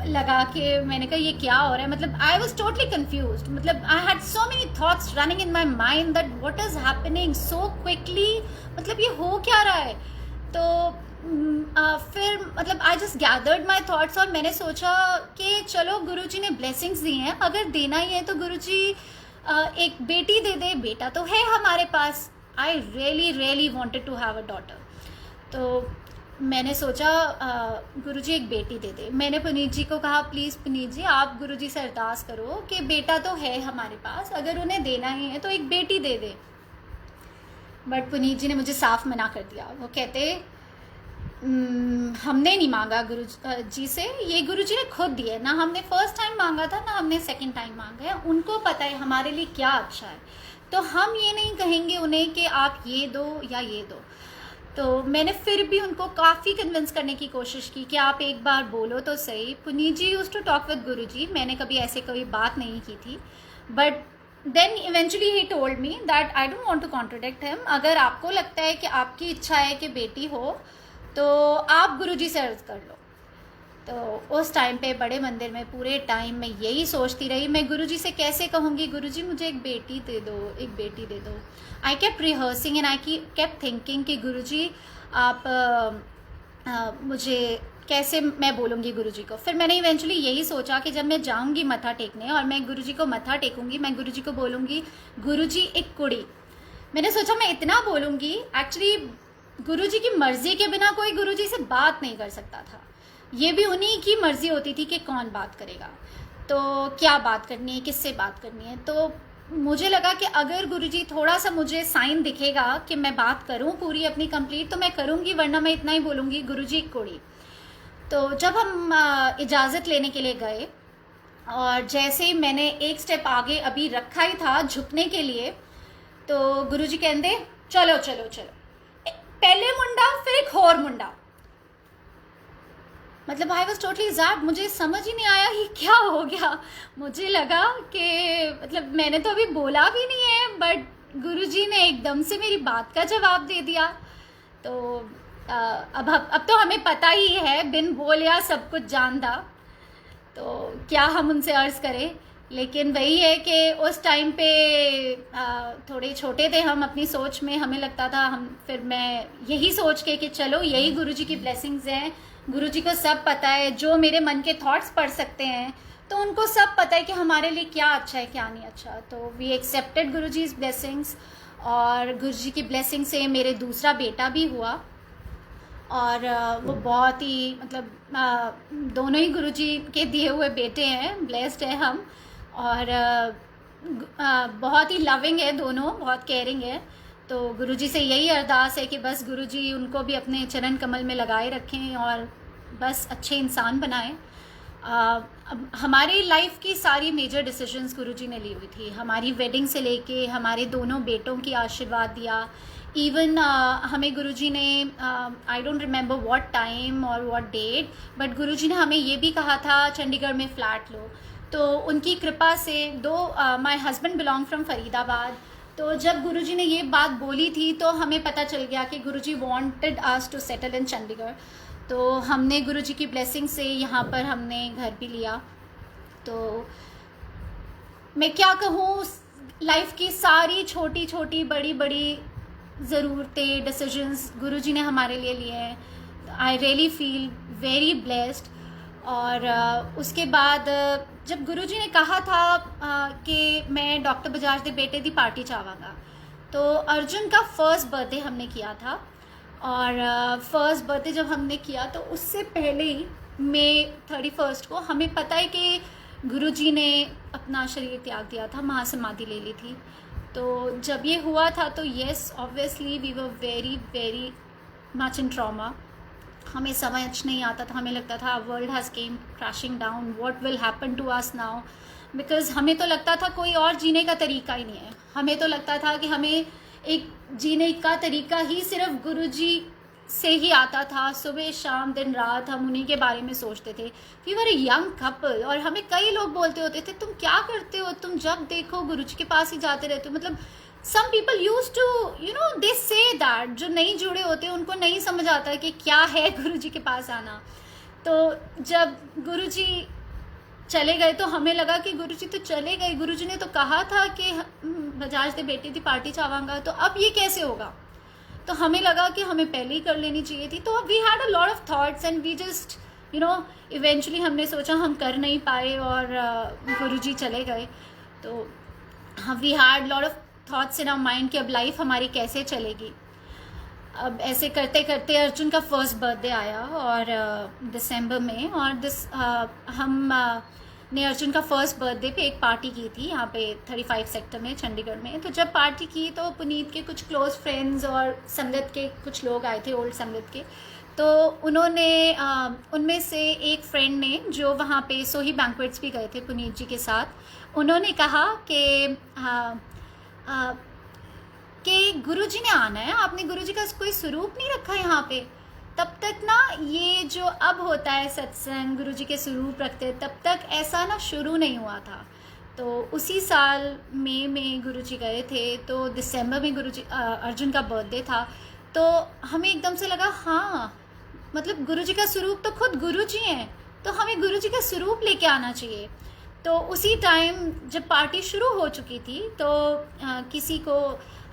लगा कि मैंने कहा ये क्या हो रहा है, मतलब आई वॉज टोटली कन्फ्यूज, मतलब I had so many thoughts running in my mind that what is happening so quickly, मतलब ये हो क्या रहा है। तो फिर मतलब I just gathered my thoughts, और मैंने सोचा कि चलो गुरुजी ने ब्लेसिंग्स दी हैं, अगर देना ही है तो गुरुजी एक बेटी दे दे, बेटा तो है हमारे पास। I really wanted to have a daughter, तो मैंने सोचा गुरुजी एक बेटी दे दे। मैंने पुनीत जी को कहा प्लीज़ पुनीत जी आप गुरुजी से अरदास करो कि बेटा तो है हमारे पास, अगर उन्हें देना ही है तो एक बेटी दे दे। बट पुनीत जी ने मुझे साफ मना कर दिया, वो कहते हमने नहीं मांगा गुरु जी से, ये गुरुजी ने खुद दिए ना, हमने फर्स्ट टाइम मांगा था ना हमने सेकंड टाइम मांगा है, उनको पता है हमारे लिए क्या अच्छा है, तो हम ये नहीं कहेंगे उन्हें कि आप ये दो या ये दो। तो मैंने फिर भी उनको काफ़ी कन्विंस करने की कोशिश की कि आप एक बार बोलो तो सही। Puneet ji used to talk with Guruji, मैंने कभी ऐसे कोई बात नहीं की थी, but then eventually he told me that I don't want to contradict him, अगर आपको लगता है कि आपकी इच्छा है कि बेटी हो तो आप गुरुजी से अर्ज कर लो। तो उस टाइम पे बड़े मंदिर में पूरे टाइम मैं यही सोचती रही, मैं गुरुजी से कैसे कहूँगी गुरुजी मुझे एक बेटी दे दो, एक बेटी दे दो। I kept rehearsing and I kept thinking कि गुरुजी आप मुझे कैसे मैं बोलूँगी गुरुजी को। फिर मैंने इवेंचुअली यही सोचा कि जब मैं जाऊँगी मत्था टेकने और मैं गुरुजी को मत्था टेकूँगी, मैं गुरुजी को बोलूँगी गुरुजी एक कुड़ी। मैंने सोचा मैं इतना बोलूँगी, एक्चुअली गुरुजी की मर्जी के बिना कोई गुरुजी से बात नहीं कर सकता था, ये भी उन्हीं की मर्जी होती थी कि कौन बात करेगा, तो क्या बात करनी है, किससे बात करनी है। तो मुझे लगा कि अगर गुरुजी थोड़ा सा मुझे साइन दिखेगा कि मैं बात करूं पूरी अपनी कंप्लीट तो मैं करूंगी, वरना मैं इतना ही बोलूँगी गुरुजी एक कुड़ी। तो जब हम इजाज़त लेने के लिए गए और जैसे ही मैंने एक स्टेप आगे अभी रखा ही था झुकने के लिए, तो गुरुजी कहते चलो चलो चलो, पहले मुंडा फिर एक और मुंडा। मतलब आई वॉज टोटली ज़ैड, मुझे समझ ही नहीं आया कि क्या हो गया। मुझे लगा कि मतलब मैंने तो अभी बोला भी नहीं है, बट गुरुजी ने एकदम से मेरी बात का जवाब दे दिया। तो अब तो हमें पता ही है, बिन बोलिया सब कुछ जानता, तो क्या हम उनसे अर्ज़ करें। लेकिन वही है कि उस टाइम पे थोड़े छोटे थे हम अपनी सोच में, हमें लगता था फिर मैं यही सोच के कि चलो यही गुरुजी की ब्लेसिंग्स हैं, गुरुजी को सब पता है, जो मेरे मन के थॉट्स पढ़ सकते हैं तो उनको सब पता है कि हमारे लिए क्या अच्छा है क्या नहीं अच्छा। तो वी एक्सेप्टेड गुरुजीज़ ब्लेसिंग्स, और गुरुजी की ब्लेसिंग से मेरे दूसरा बेटा भी हुआ, और वो बहुत ही मतलब दोनों ही गुरुजी के दिए हुए बेटे हैं, ब्लेस्ड है हम, और बहुत ही लविंग है दोनों, बहुत केयरिंग है। तो गुरुजी से यही अरदास है कि बस गुरुजी उनको भी अपने चरण कमल में लगाए रखें और बस अच्छे इंसान बनाएं। हमारी लाइफ की सारी मेजर डिसीजंस गुरुजी ने ली हुई थी, हमारी वेडिंग से लेके हमारे दोनों बेटों की आशीर्वाद दिया। इवन हमें गुरुजी ने I don't remember what time और व्हाट डेट, बट गुरुजी ने हमें ये भी कहा था चंडीगढ़ में फ़्लैट लो। तो उनकी कृपा से my husband belong from Faridabad, तो जब गुरुजी ने ये बात बोली थी तो हमें पता चल गया कि Guruji wanted us to settle in Chandigarh. तो हमने गुरुजी की ब्लेसिंग से यहाँ पर हमने घर भी लिया। तो मैं क्या कहूँ, लाइफ की सारी छोटी छोटी बड़ी बड़ी ज़रूरतें डिसीजंस गुरुजी ने हमारे लिए लिए हैं। I really feel very blessed. और उसके बाद जब गुरुजी ने कहा था कि मैं डॉक्टर बजाज दे बेटे दी पार्टी चाहवागा, तो अर्जुन का फर्स्ट बर्थडे हमने किया था, और फर्स्ट बर्थडे जब हमने किया तो उससे पहले ही May 31 को हमें पता है कि गुरुजी ने अपना शरीर त्याग दिया था, महासमाधि ले ली थी। तो जब ये हुआ था तो yes obviously we were very very much in trauma. हमें समझ नहीं आता था, हमें लगता था world has came crashing down, what will happen to us now. Because हमें तो लगता था कोई और जीने का तरीका ही नहीं है। हमें तो लगता था कि हमें एक जीने का तरीका ही सिर्फ गुरुजी से ही आता था। सुबह शाम दिन रात हम उन्हीं के बारे में सोचते थे। We were a young couple और हमें कई लोग बोलते होते थे तुम क्या करते हो, तुम जब देखो गुरुजी के पास ही जाते रहते हो। मतलब some people used to they say that जो नहीं जुड़े होते उनको नहीं समझ आता कि क्या है गुरुजी के पास आना। तो जब गुरुजी चले गए तो हमें लगा कि गुरुजी तो चले गए, गुरुजी ने तो कहा था कि बजाज दे बेटी थी पार्टी चावांगा, तो अब ये कैसे होगा। तो हमें लगा कि हमें पहले ही कर लेनी चाहिए थी। तो we had a lot of thoughts and we just eventually हमने सोचा हम कर नहीं पाए और गुरुजी चले गए। तो we had lot of thoughts in our mind कि अब लाइफ हमारी कैसे चलेगी। अब ऐसे करते करते अर्जुन का फर्स्ट बर्थडे आया और दिसंबर में, और हम ने अर्जुन का फर्स्ट बर्थडे पे एक पार्टी की थी यहाँ पे 35 सेक्टर में चंडीगढ़ में। तो जब पार्टी की तो पुनीत के कुछ क्लोज फ्रेंड्स और संगत के कुछ लोग आए थे, ओल्ड संगत के। तो उन्होंने उनमें से एक फ्रेंड ने जो वहाँ पे सोही बैंक्वेट्स भी गए थे पुनीत जी के साथ, उन्होंने कहा कि गुरुजी ने आना है, आपने गुरुजी का कोई स्वरूप नहीं रखा यहाँ पे। तब तक ना ये जो अब होता है सत्संग गुरुजी के स्वरूप रखते, तब तक ऐसा ना शुरू नहीं हुआ था। तो उसी साल मई में गुरुजी गए थे, तो दिसंबर में गुरुजी अर्जुन का बर्थडे था। तो हमें एकदम से लगा हाँ मतलब गुरुजी का स्वरूप तो खुद गुरुजी हैं, तो हमें गुरुजी का स्वरूप लेके आना चाहिए। तो उसी टाइम जब पार्टी शुरू हो चुकी थी तो किसी को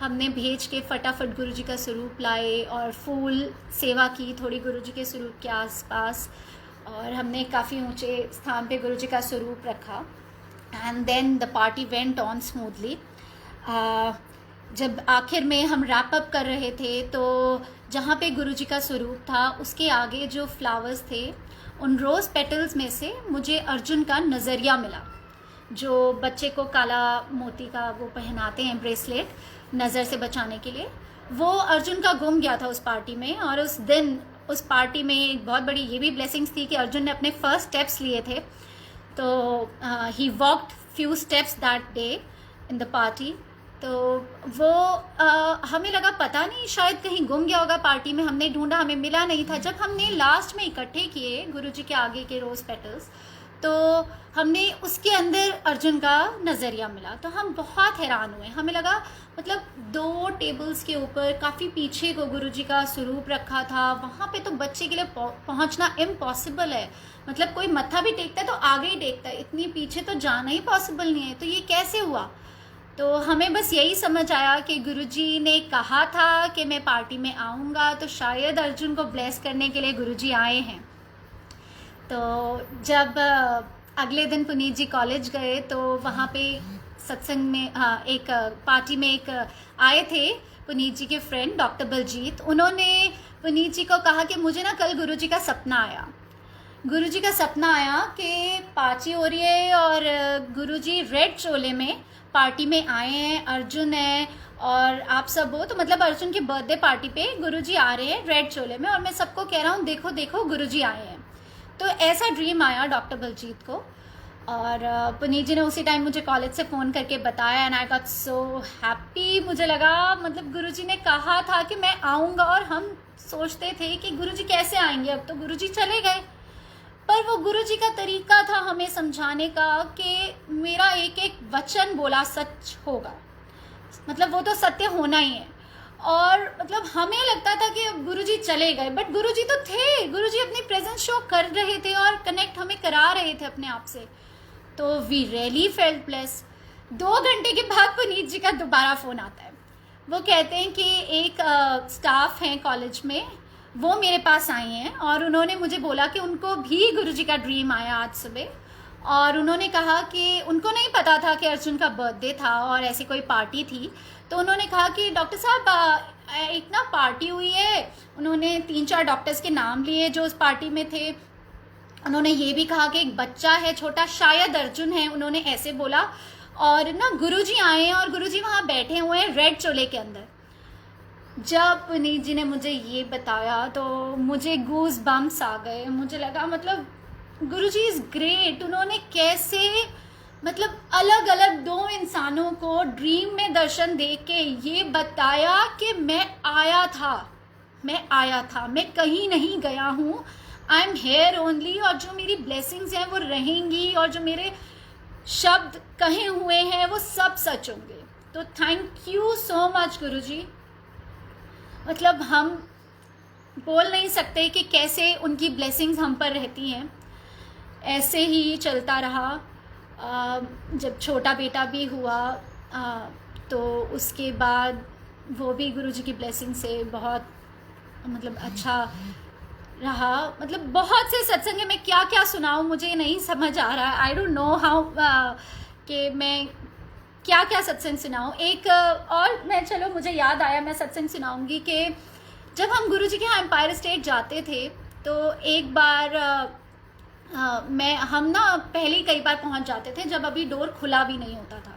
हमने भेज के फटाफट गुरुजी का स्वरूप लाए और फूल सेवा की थोड़ी गुरुजी के स्वरूप के आसपास, और हमने काफ़ी ऊंचे स्थान पे गुरुजी का स्वरूप रखा। And then the party went on smoothly. जब आखिर में हम रैप अप कर रहे थे तो जहाँ पे गुरुजी का स्वरूप था उसके आगे जो फ्लावर्स थे, उन रोज़ पेटल्स में से मुझे अर्जुन का नज़रिया मिला, जो बच्चे को काला मोती का वो पहनाते हैं ब्रेसलेट नज़र से बचाने के लिए, वो अर्जुन का गुम गया था उस पार्टी में। और उस दिन उस पार्टी में एक बहुत बड़ी ये भी ब्लेसिंग्स थी कि अर्जुन ने अपने फर्स्ट स्टेप्स लिए थे। तो he walked few steps that day in the party. तो वो हमें लगा पता नहीं शायद कहीं गुम गया होगा पार्टी में, हमने ढूंढा हमें मिला नहीं था। जब हमने लास्ट में इकट्ठे किए गुरुजी के आगे के रोज़ पेटल्स, तो हमने उसके अंदर अर्जुन का नज़रिया मिला। तो हम बहुत हैरान हुए, हमें लगा मतलब 2 टेबल्स के ऊपर काफ़ी पीछे को गुरुजी का स्वरूप रखा था, वहाँ पे तो बच्चे के लिए पहुँचना इम्पॉसिबल है। मतलब कोई मत्था भी टेकता है तो आगे ही टेकता है, इतनी पीछे तो जाना ही पॉसिबल नहीं है। तो ये कैसे हुआ। तो हमें बस यही समझ आया कि गुरुजी ने कहा था कि मैं पार्टी में आऊँगा, तो शायद अर्जुन को ब्लेस करने के लिए गुरुजी आए हैं। तो जब अगले दिन पुनीत जी कॉलेज गए तो वहाँ पे सत्संग में एक पार्टी में एक आए थे पुनीत जी के फ्रेंड डॉक्टर बलजीत। उन्होंने पुनीत जी को कहा कि मुझे ना कल गुरुजी का सपना आया। गुरुजी का सपना आया कि पार्टी हो रही है और गुरुजी रेड चोले में पार्टी में आए हैं, अर्जुन है और आप सब हो। तो मतलब अर्जुन की बर्थडे पार्टी पे गुरुजी आ रहे हैं रेड चोले में, और मैं सबको कह रहा हूँ देखो देखो गुरुजी आए हैं। तो ऐसा ड्रीम आया डॉक्टर बलजीत को, और पुनीत जी ने उसी टाइम मुझे कॉलेज से फ़ोन करके बताया and I got so happy. मुझे लगा मतलब गुरुजी ने कहा था कि मैं आऊँगा, और हम सोचते थे कि गुरुजी कैसे आएंगे, अब तो गुरुजी चले गए। पर वो गुरुजी का तरीका था हमें समझाने का कि मेरा एक एक वचन बोला सच होगा, मतलब वो तो सत्य होना ही है। और मतलब हमें लगता था कि अब गुरुजी चले गए, बट गुरुजी तो थे, गुरुजी अपनी प्रेजेंस शो कर रहे थे और कनेक्ट हमें करा रहे थे अपने आप से। तो वी रियली फेल्ट ब्लेस। 2 घंटे के बाद पुनीत जी का दोबारा फ़ोन आता है। वो कहते हैं कि एक स्टाफ हैं कॉलेज में, वो मेरे पास आई हैं और उन्होंने मुझे बोला कि उनको भी गुरुजी का ड्रीम आया आज सुबह, और उन्होंने कहा कि उनको नहीं पता था कि अर्जुन का बर्थडे था और ऐसी कोई पार्टी थी। तो उन्होंने कहा कि डॉक्टर साहब एक ना पार्टी हुई है। उन्होंने 3-4 डॉक्टर्स के नाम लिए जो उस पार्टी में थे, उन्होंने ये भी कहा कि एक बच्चा है छोटा, शायद अर्जुन है, उन्होंने ऐसे बोला। और ना गुरुजी आए और गुरुजी वहाँ बैठे हुए हैं रेड चोले के अंदर। जब पुनीत जी ने मुझे ये बताया तो मुझे गूज बम्स आ गए। मुझे लगा मतलब गुरुजी इज़ ग्रेट। उन्होंने कैसे मतलब अलग अलग दो इंसानों को ड्रीम में दर्शन दे के ये बताया कि मैं आया था, मैं कहीं नहीं गया हूँ, आई एम हेयर ओनली, और जो मेरी ब्लेसिंग्स हैं वो रहेंगी, और जो मेरे शब्द कहे हुए हैं वो सब सच होंगे। तो थैंक यू सो मच गुरुजी। मतलब हम बोल नहीं सकते कि कैसे उनकी ब्लेसिंग्स हम पर रहती हैं। ऐसे ही चलता रहा। जब छोटा बेटा भी हुआ तो उसके बाद वो भी गुरुजी की ब्लेसिंग से बहुत मतलब अच्छा रहा। मतलब बहुत से सत्संग में क्या क्या सुनाऊँ मुझे नहीं समझ आ रहा है। आई डोंट नो हाउ कि मैं क्या क्या सत्संग सुनाऊँ। एक और मैं, चलो मुझे याद आया, मैं सत्संग सुनाऊँगी कि जब हम गुरुजी के यहाँ एम्पायर स्टेट जाते थे तो एक बार हम ना पहले ही कई बार पहुँच जाते थे जब अभी डोर खुला भी नहीं होता था।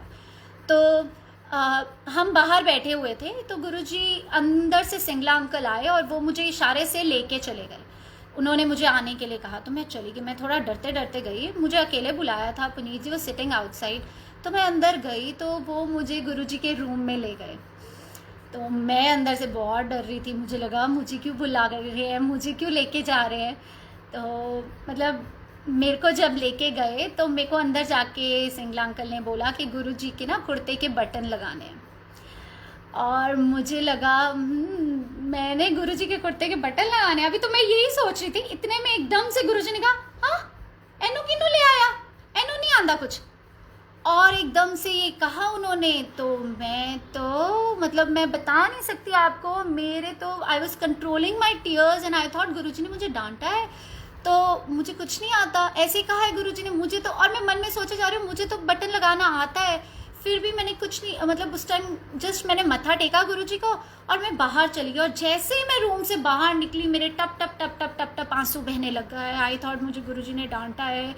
तो हम बाहर बैठे हुए थे तो गुरुजी अंदर से सिंगला अंकल आए और वो मुझे इशारे से लेके चले गए। उन्होंने मुझे आने के लिए कहा तो मैं चली गई। मैं थोड़ा डरते डरते गई, मुझे अकेले बुलाया था, पुनीत जी वो सिटिंग आउटसाइड। तो मैं अंदर गई तो वो मुझे गुरुजी के रूम में ले गए। तो मैं अंदर से बहुत डर रही थी। मुझे लगा मुझे क्यों बुला रहे हैं, मुझे क्यों लेके जा रहे हैं। तो मतलब मेरे को जब लेके गए तो मेरे को अंदर जाके सिंगला अंकल ने बोला कि गुरुजी के ना कुर्ते के बटन लगाने हैं। और मुझे लगा मैंने गुरुजी के कुर्ते के बटन लगाने, अभी तो मैं यही सोच रही थी। इतने में एकदम से गुरुजी ने कहा हाँ एनू किनू ले आया, एनू नहीं आंदा कुछ। और एकदम से ये कहा उन्होंने तो मैं बता नहीं सकती आपको। मेरे तो I was controlling my tears and I thought Guruji ने मुझे डांटा है तो मुझे कुछ नहीं आता, ऐसे कहा है गुरुजी ने मुझे तो। और मैं मन में सोचे जा रही हूँ मुझे तो बटन लगाना आता है, फिर भी मैंने कुछ नहीं, मतलब उस टाइम जस्ट मैंने मत्था टेका गुरुजी को और मैं बाहर चली गई। और जैसे ही मैं रूम से बाहर निकली मेरे टप टप टप टप टप टप आंसू बहने लग गए। आई थॉट मुझे गुरुजी ने डांटा है,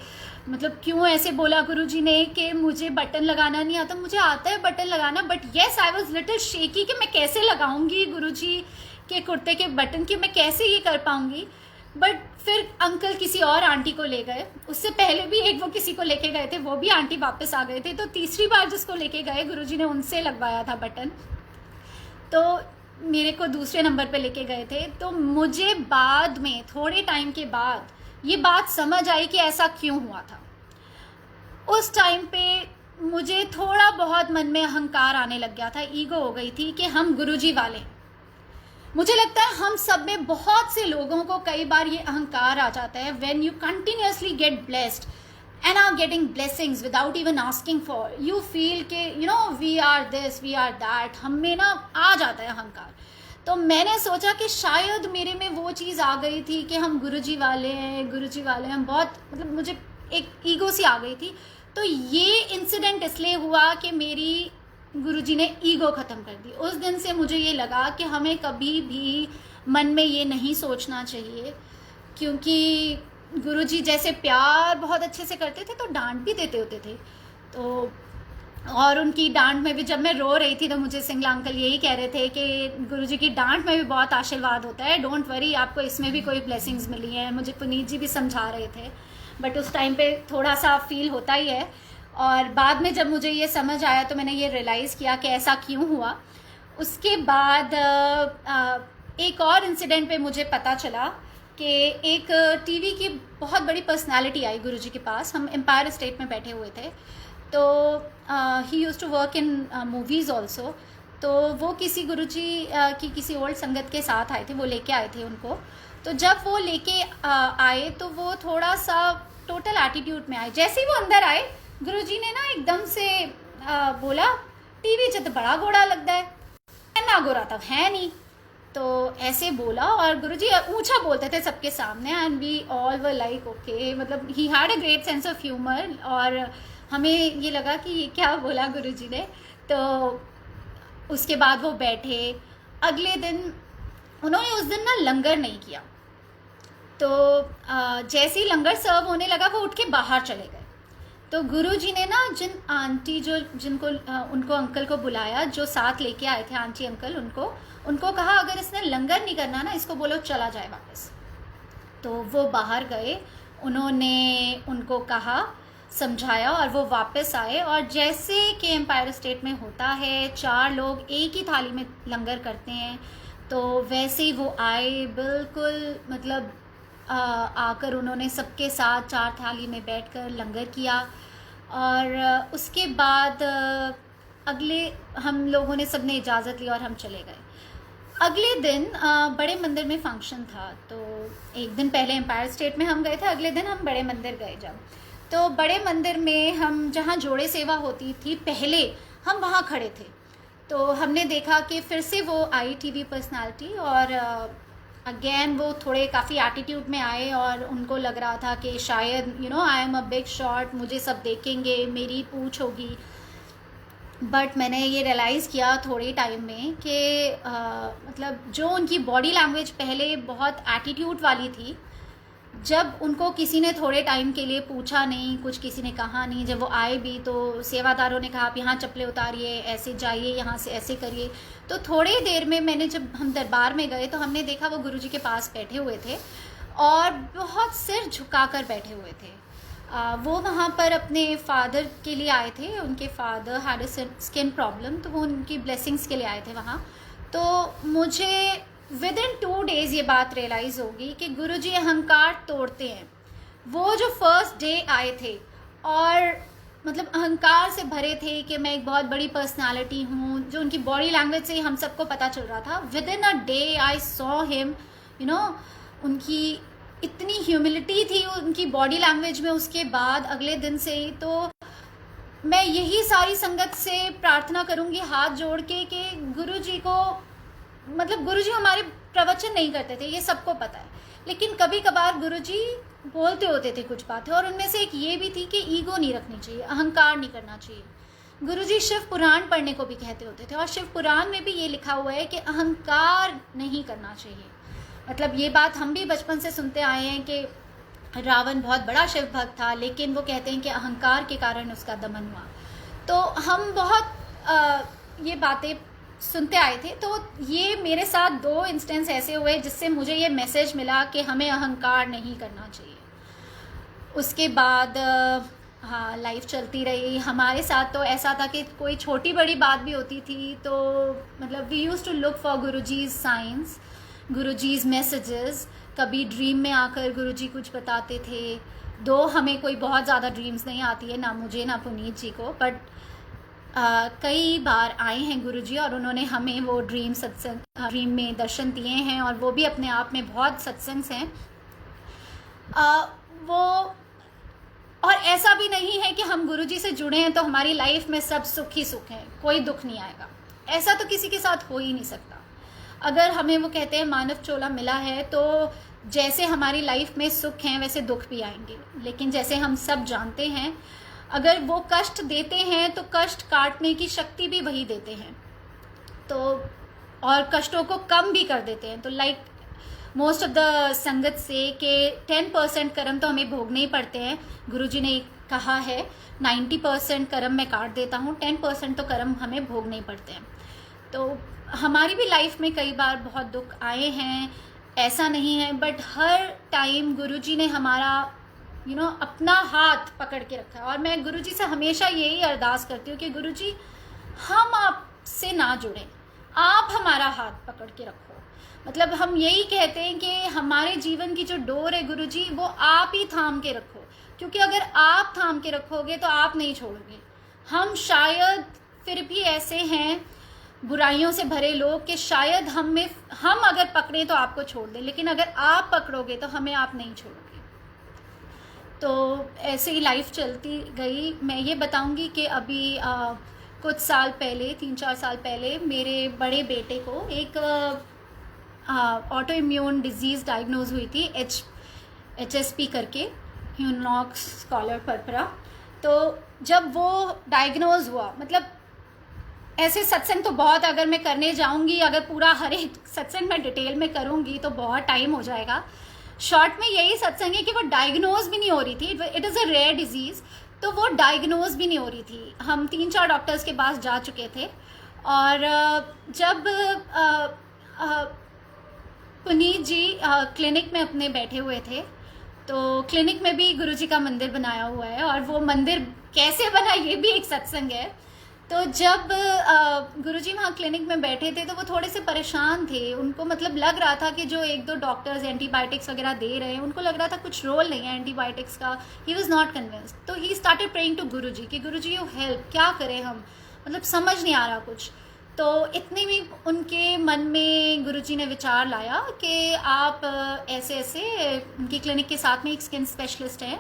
मतलब क्यों ऐसे बोला गुरुजी ने कि मुझे बटन लगाना नहीं आता। मुझे आता है बटन लगाना, but yes I was little shaky कि मैं कैसे लगाऊंगी गुरुजी के कुर्ते के बटन, कि मैं कैसे ये कर पाऊंगी। बट फिर अंकल किसी और आंटी को ले गए। उससे पहले भी एक वो किसी को लेके गए थे, वो भी आंटी वापस आ गए थे। तो तीसरी बार जिसको लेके गए गुरुजी ने उनसे लगवाया था बटन, तो मेरे को दूसरे नंबर पे लेके गए थे। तो मुझे बाद में थोड़े टाइम के बाद ये बात समझ आई कि ऐसा क्यों हुआ था। उस टाइम पे मुझे थोड़ा बहुत मन में अहंकार आने लग गया था, ईगो हो गई थी कि हम गुरुजी वाले हैं। मुझे लगता है हम सब में बहुत से लोगों को कई बार ये अहंकार आ जाता है when you continuously get blessed and are getting blessings without even asking for, you feel के you know we are this we are that. हम में ना आ जाता है अहंकार। तो मैंने सोचा कि शायद मेरे में वो चीज़ आ गई थी कि हम गुरुजी वाले हैं, गुरुजी वाले हैं। हम बहुत मतलब मुझे एक ईगो सी आ गई थी। तो ये इंसिडेंट इसलिए हुआ कि मेरी गुरुजी ने ईगो ख़त्म कर दी। उस दिन से मुझे ये लगा कि हमें कभी भी मन में ये नहीं सोचना चाहिए, क्योंकि गुरुजी जैसे प्यार बहुत अच्छे से करते थे तो डांट भी देते होते थे। तो और उनकी डांट में भी जब मैं रो रही थी तो मुझे सिंगला अंकल यही कह रहे थे कि गुरुजी की डांट में भी बहुत आशीर्वाद होता है, डोंट वरी, आपको इसमें भी कोई ब्लेसिंग्स मिली हैं। मुझे पुनीत जी भी समझा रहे थे, बट उस टाइम पे थोड़ा सा फील होता ही है। और बाद में जब मुझे ये समझ आया तो मैंने ये रियलाइज़ किया कि ऐसा क्यों हुआ। उसके बाद एक और इंसिडेंट पे मुझे पता चला कि एक टीवी की बहुत बड़ी पर्सनालिटी आई गुरुजी के पास। हम एम्पायर स्टेट में बैठे हुए थे, तो he used to work in movies also. तो वो किसी गुरुजी की किसी ओल्ड संगत के साथ आए थे, वो लेके आए थे उनको। तो जब वो लेके आए तो वो थोड़ा सा टोटल एटीट्यूड में आए। जैसे ही वो अंदर आए गुरुजी ने ना एकदम से बोला टीवी च तो बड़ा गोड़ा लगता है, ना गोरा तो है नहीं। तो ऐसे बोला और गुरुजी ऊंचा बोलते थे सबके सामने and we all were like okay, मतलब he had a great sense of humour. और हमें ये लगा कि ये क्या बोला गुरुजी ने। तो उसके बाद वो बैठे। अगले दिन उन्होंने उस दिन ना लंगर नहीं किया। तो जैसे ही लंगर सर्व होने लगा वो उठ के बाहर चले गए। तो गुरुजी ने ना जिन आंटी जो जिनको उनको अंकल को बुलाया, जो साथ लेके आए थे आंटी अंकल, उनको कहा अगर इसने लंगर नहीं करना ना, इसको बोलो चला जाए वापस। तो वो बाहर गए, उन्होंने उनको कहा, समझाया और वो वापस आए। और जैसे कि एम्पायर स्टेट में होता है 4 लोग एक ही थाली में लंगर करते हैं, तो वैसे ही वो आए बिल्कुल, मतलब आकर उन्होंने सबके साथ 4 थाली में बैठकर लंगर किया। और उसके बाद अगले हम लोगों ने सबने इजाज़त ली और हम चले गए। अगले दिन बड़े मंदिर में फंक्शन था, तो एक दिन पहले एम्पायर स्टेट में हम गए थे, अगले दिन हम बड़े मंदिर गए जब, तो बड़े मंदिर में हम जहाँ जोड़े सेवा होती थी पहले, हम वहाँ खड़े थे। तो हमने देखा कि फिर से वो आई टीवी पर्सनालिटी, और अगेन वो थोड़े काफ़ी एटीट्यूड में आए और उनको लग रहा था कि शायद I am a big shot, मुझे सब देखेंगे, मेरी पूछ होगी। बट मैंने ये रियलाइज़ किया थोड़े टाइम में कि मतलब जो उनकी बॉडी लैंग्वेज पहले बहुत एटीट्यूड वाली थी, जब उनको किसी ने थोड़े टाइम के लिए पूछा नहीं, कुछ किसी ने कहा नहीं, जब वो आए भी तो सेवादारों ने कहा आप यहाँ चप्पलें उतारिए, ऐसे जाइए, यहाँ से ऐसे करिए। तो थोड़ी देर में जब हम दरबार में गए तो हमने देखा वो गुरुजी के पास बैठे हुए थे और बहुत सिर झुकाकर बैठे हुए थे। वो वहाँ पर अपने फादर के लिए आए थे, उनके father had a skin problem, तो वो उनकी ब्लेसिंग्स के लिए आए थे वहाँ। तो मुझे विद इन 2 डेज़ ये बात रियलाइज़ होगी कि गुरुजी अहंकार तोड़ते हैं। वो जो फर्स्ट डे आए थे और मतलब अहंकार से भरे थे कि मैं एक बहुत बड़ी पर्सनालिटी हूँ, जो उनकी बॉडी लैंग्वेज से हम सबको पता चल रहा था। With in a day I saw him, उनकी इतनी ह्यूमिलिटी थी उनकी बॉडी लैंग्वेज में। उसके बाद अगले दिन से ही तो मैं यही सारी संगत से प्रार्थना करूँगी हाथ जोड़ के कि गुरुजी को, मतलब गुरुजी हमारे प्रवचन नहीं करते थे, ये सबको पता है, लेकिन कभी कभार गुरुजी बोलते होते थे कुछ बातें, और उनमें से एक ये भी थी कि ईगो नहीं रखनी चाहिए, अहंकार नहीं करना चाहिए। गुरुजी शिव पुराण पढ़ने को भी कहते होते थे, और शिव पुराण में भी ये लिखा हुआ है कि अहंकार नहीं करना चाहिए। मतलब ये बात हम भी बचपन से सुनते आए हैं कि रावण बहुत बड़ा शिव भक्त था, लेकिन वो कहते हैं कि अहंकार के कारण उसका दमन हुआ। तो हम बहुत ये बातें सुनते आए थे। तो ये मेरे साथ 2 इंस्टेंस ऐसे हुए जिससे मुझे ये मैसेज मिला कि हमें अहंकार नहीं करना चाहिए। उसके बाद हाँ, लाइफ चलती रही। हमारे साथ तो ऐसा था कि कोई छोटी बड़ी बात भी होती थी तो मतलब we use to look for Guruji's science, Guruji's messages. कभी ड्रीम में आकर गुरुजी कुछ बताते थे, दो हमें कोई बहुत ज़्यादा ड्रीम्स नहीं आती है, ना मुझे ना पुनीत जी को, बट कई बार आए हैं गुरुजी और उन्होंने हमें वो ड्रीम में दर्शन दिए हैं, और वो भी अपने आप में बहुत सत्संग हैं। वो और ऐसा भी नहीं है कि हम गुरुजी से जुड़े हैं तो हमारी लाइफ में सब सुख ही सुख है, कोई दुख नहीं आएगा। ऐसा तो किसी के साथ हो ही नहीं सकता। अगर हमें वो कहते हैं मानव चोला मिला है, तो जैसे हमारी लाइफ में सुख हैं वैसे दुख भी आएंगे, लेकिन जैसे हम सब जानते हैं अगर वो कष्ट देते हैं तो कष्ट काटने की शक्ति भी वही देते हैं, तो और कष्टों को कम भी कर देते हैं। तो लाइक मोस्ट ऑफ द संगत से कि 10% कर्म तो हमें भोगने ही पड़ते हैं। गुरुजी ने कहा है 90% कर्म मैं काट देता हूँ, 10% तो कर्म हमें भोगने ही पड़ते हैं। तो हमारी भी लाइफ में कई बार बहुत दुख आए हैं, ऐसा नहीं है, बट हर टाइम गुरुजी ने हमारा अपना हाथ पकड़ के रखा है। और मैं गुरुजी से हमेशा यही अरदास करती हूँ कि गुरुजी हम आपसे ना जुड़ें, आप हमारा हाथ पकड़ के रखो। मतलब हम यही कहते हैं कि हमारे जीवन की जो डोर है गुरुजी, वो आप ही थाम के रखो, क्योंकि अगर आप थाम के रखोगे तो आप नहीं छोड़ोगे। हम शायद फिर भी ऐसे हैं बुराइयों से भरे लोग कि शायद हम अगर पकड़ें तो आपको छोड़ दें, लेकिन अगर आप पकड़ोगे तो हमें आप नहीं छोड़ोगे। तो ऐसे ही लाइफ चलती गई। मैं ये बताऊंगी कि अभी कुछ साल पहले, 3-4 साल पहले, मेरे बड़े बेटे को एक ऑटो इम्यून डिजीज़ डायग्नोज हुई थी, HSP करके, ह्यूनॉक्स स्कॉलर परपरा। तो जब वो डायग्नोज हुआ, मतलब ऐसे सत्संग तो बहुत अगर मैं करने जाऊंगी, अगर पूरा हर एक सत्संग मैं डिटेल में करूंगी तो बहुत टाइम हो जाएगा, शॉर्ट में यही सत्संग है कि वो डायग्नोज भी नहीं हो रही थी, it is a rare disease, तो वो डायग्नोज भी नहीं हो रही थी। हम 3-4 डॉक्टर्स के पास जा चुके थे, और जब पुनीत जी क्लिनिक में अपने बैठे हुए थे, तो क्लिनिक में भी गुरुजी का मंदिर बनाया हुआ है, और वो मंदिर कैसे बना ये भी एक सत्संग है। तो जब गुरुजी वहाँ क्लिनिक में बैठे थे तो वो थोड़े से परेशान थे, उनको मतलब लग रहा था कि जो 1-2 डॉक्टर्स एंटीबायोटिक्स वगैरह दे रहे हैं उनको लग रहा था कुछ रोल नहीं है एंटीबायोटिक्स का। ही वॉज नॉट कन्विंस्ड, तो ही स्टार्टेड प्रेइंग टू गुरुजी कि गुरुजी यू हेल्प, क्या करें हम, मतलब समझ नहीं आ रहा कुछ। तो इतने में उनके मन में गुरुजी ने विचार लाया कि आप ऐसे ऐसे, उनकी क्लिनिक के साथ में एक स्किन स्पेशलिस्ट हैं,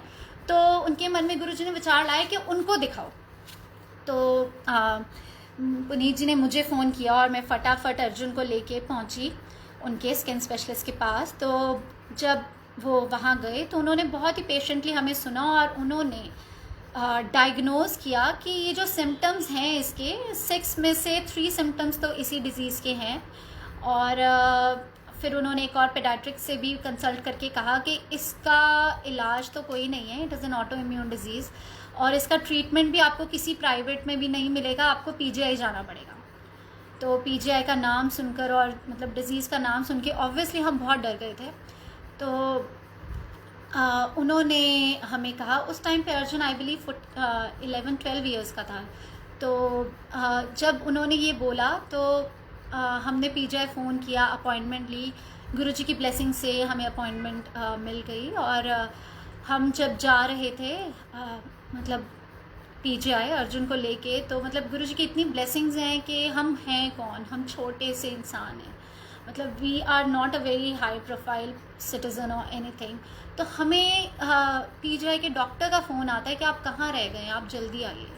तो उनके मन में गुरुजी ने विचार लाया कि उनको दिखाओ। तो पुनीत जी ने मुझे फ़ोन किया और मैं फटाफट अर्जुन को लेके पहुंची उनके स्किन स्पेशलिस्ट के पास। तो जब वो वहाँ गए तो उन्होंने बहुत ही पेशेंटली हमें सुना, और उन्होंने डायग्नोज किया कि ये जो सिम्टम्स हैं इसके 6 में से 3 सिम्टम्स तो इसी डिज़ीज़ के हैं। और फिर उन्होंने एक और पेडियाट्रिक से भी कंसल्ट करके कहा कि इसका इलाज तो कोई नहीं है, it is an auto immune disease, और इसका ट्रीटमेंट भी आपको किसी प्राइवेट में भी नहीं मिलेगा, आपको पीजीआई जाना पड़ेगा। तो पीजीआई का नाम सुनकर और मतलब डिज़ीज़ का नाम सुन के ऑब्वियसली हम बहुत डर गए थे। तो उन्होंने हमें कहा, उस टाइम पे अर्जुन आई बिलीव 11-12 ईयर्स का था। तो जब उन्होंने ये बोला तो हमने पीजीआई फ़ोन किया, अपॉइंटमेंट ली, गुरुजी की ब्लेसिंग से हमें अपॉइंटमेंट मिल गई। और हम जब जा रहे थे मतलब पीजीआई अर्जुन को लेके, तो मतलब गुरुजी की इतनी ब्लेसिंग्स हैं कि हम हैं कौन, हम छोटे से इंसान हैं, मतलब we are not a very high profile citizen और एनीथिंग। तो हमें पीजीआई के डॉक्टर का फ़ोन आता है कि आप कहाँ रह गए, आप जल्दी आइए।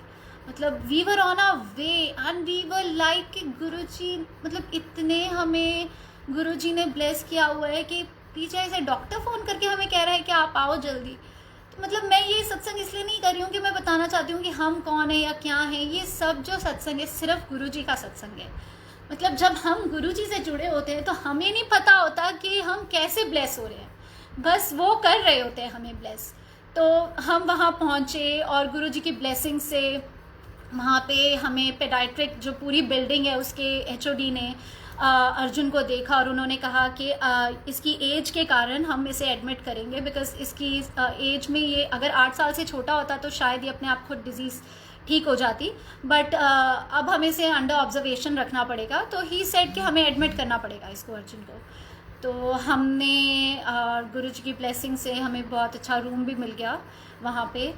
मतलब we were on a way and we were like कि गुरुजी, मतलब इतने हमें गुरुजी ने ब्लेस किया हुआ है कि पीजीआई से डॉक्टर फ़ोन करके हमें कह रहा है कि आप आओ जल्दी। तो मतलब मैं ये सत्संग इसलिए नहीं कर रही हूँ कि मैं बताना चाहती हूँ कि हम कौन है या क्या है, ये सब जो सत्संग है सिर्फ गुरुजी का सत्संग है। मतलब जब हम गुरुजी से जुड़े होते हैं तो हमें नहीं पता होता कि हम कैसे ब्लेस हो रहे हैं, बस वो कर रहे होते हैं हमें ब्लेस। तो हम वहाँ पहुँचे और गुरुजी की ब्लेसिंग से वहाँ पे हमें पेडियाट्रिक जो पूरी बिल्डिंग है उसके एचओडी ने अर्जुन को देखा, और उन्होंने कहा कि इसकी एज के कारण हम इसे एडमिट करेंगे, बिकॉज इसकी एज में ये अगर 8 साल से छोटा होता तो शायद ये अपने आप खुद डिजीज़ ठीक हो जाती, बट अब हमें इसे अंडर ऑब्जर्वेशन रखना पड़ेगा। तो ही सेड कि हमें एडमिट करना पड़ेगा इसको, अर्जुन को। तो हमने गुरुजी की ब्लेसिंग से हमें बहुत अच्छा रूम भी मिल गया वहाँ पे,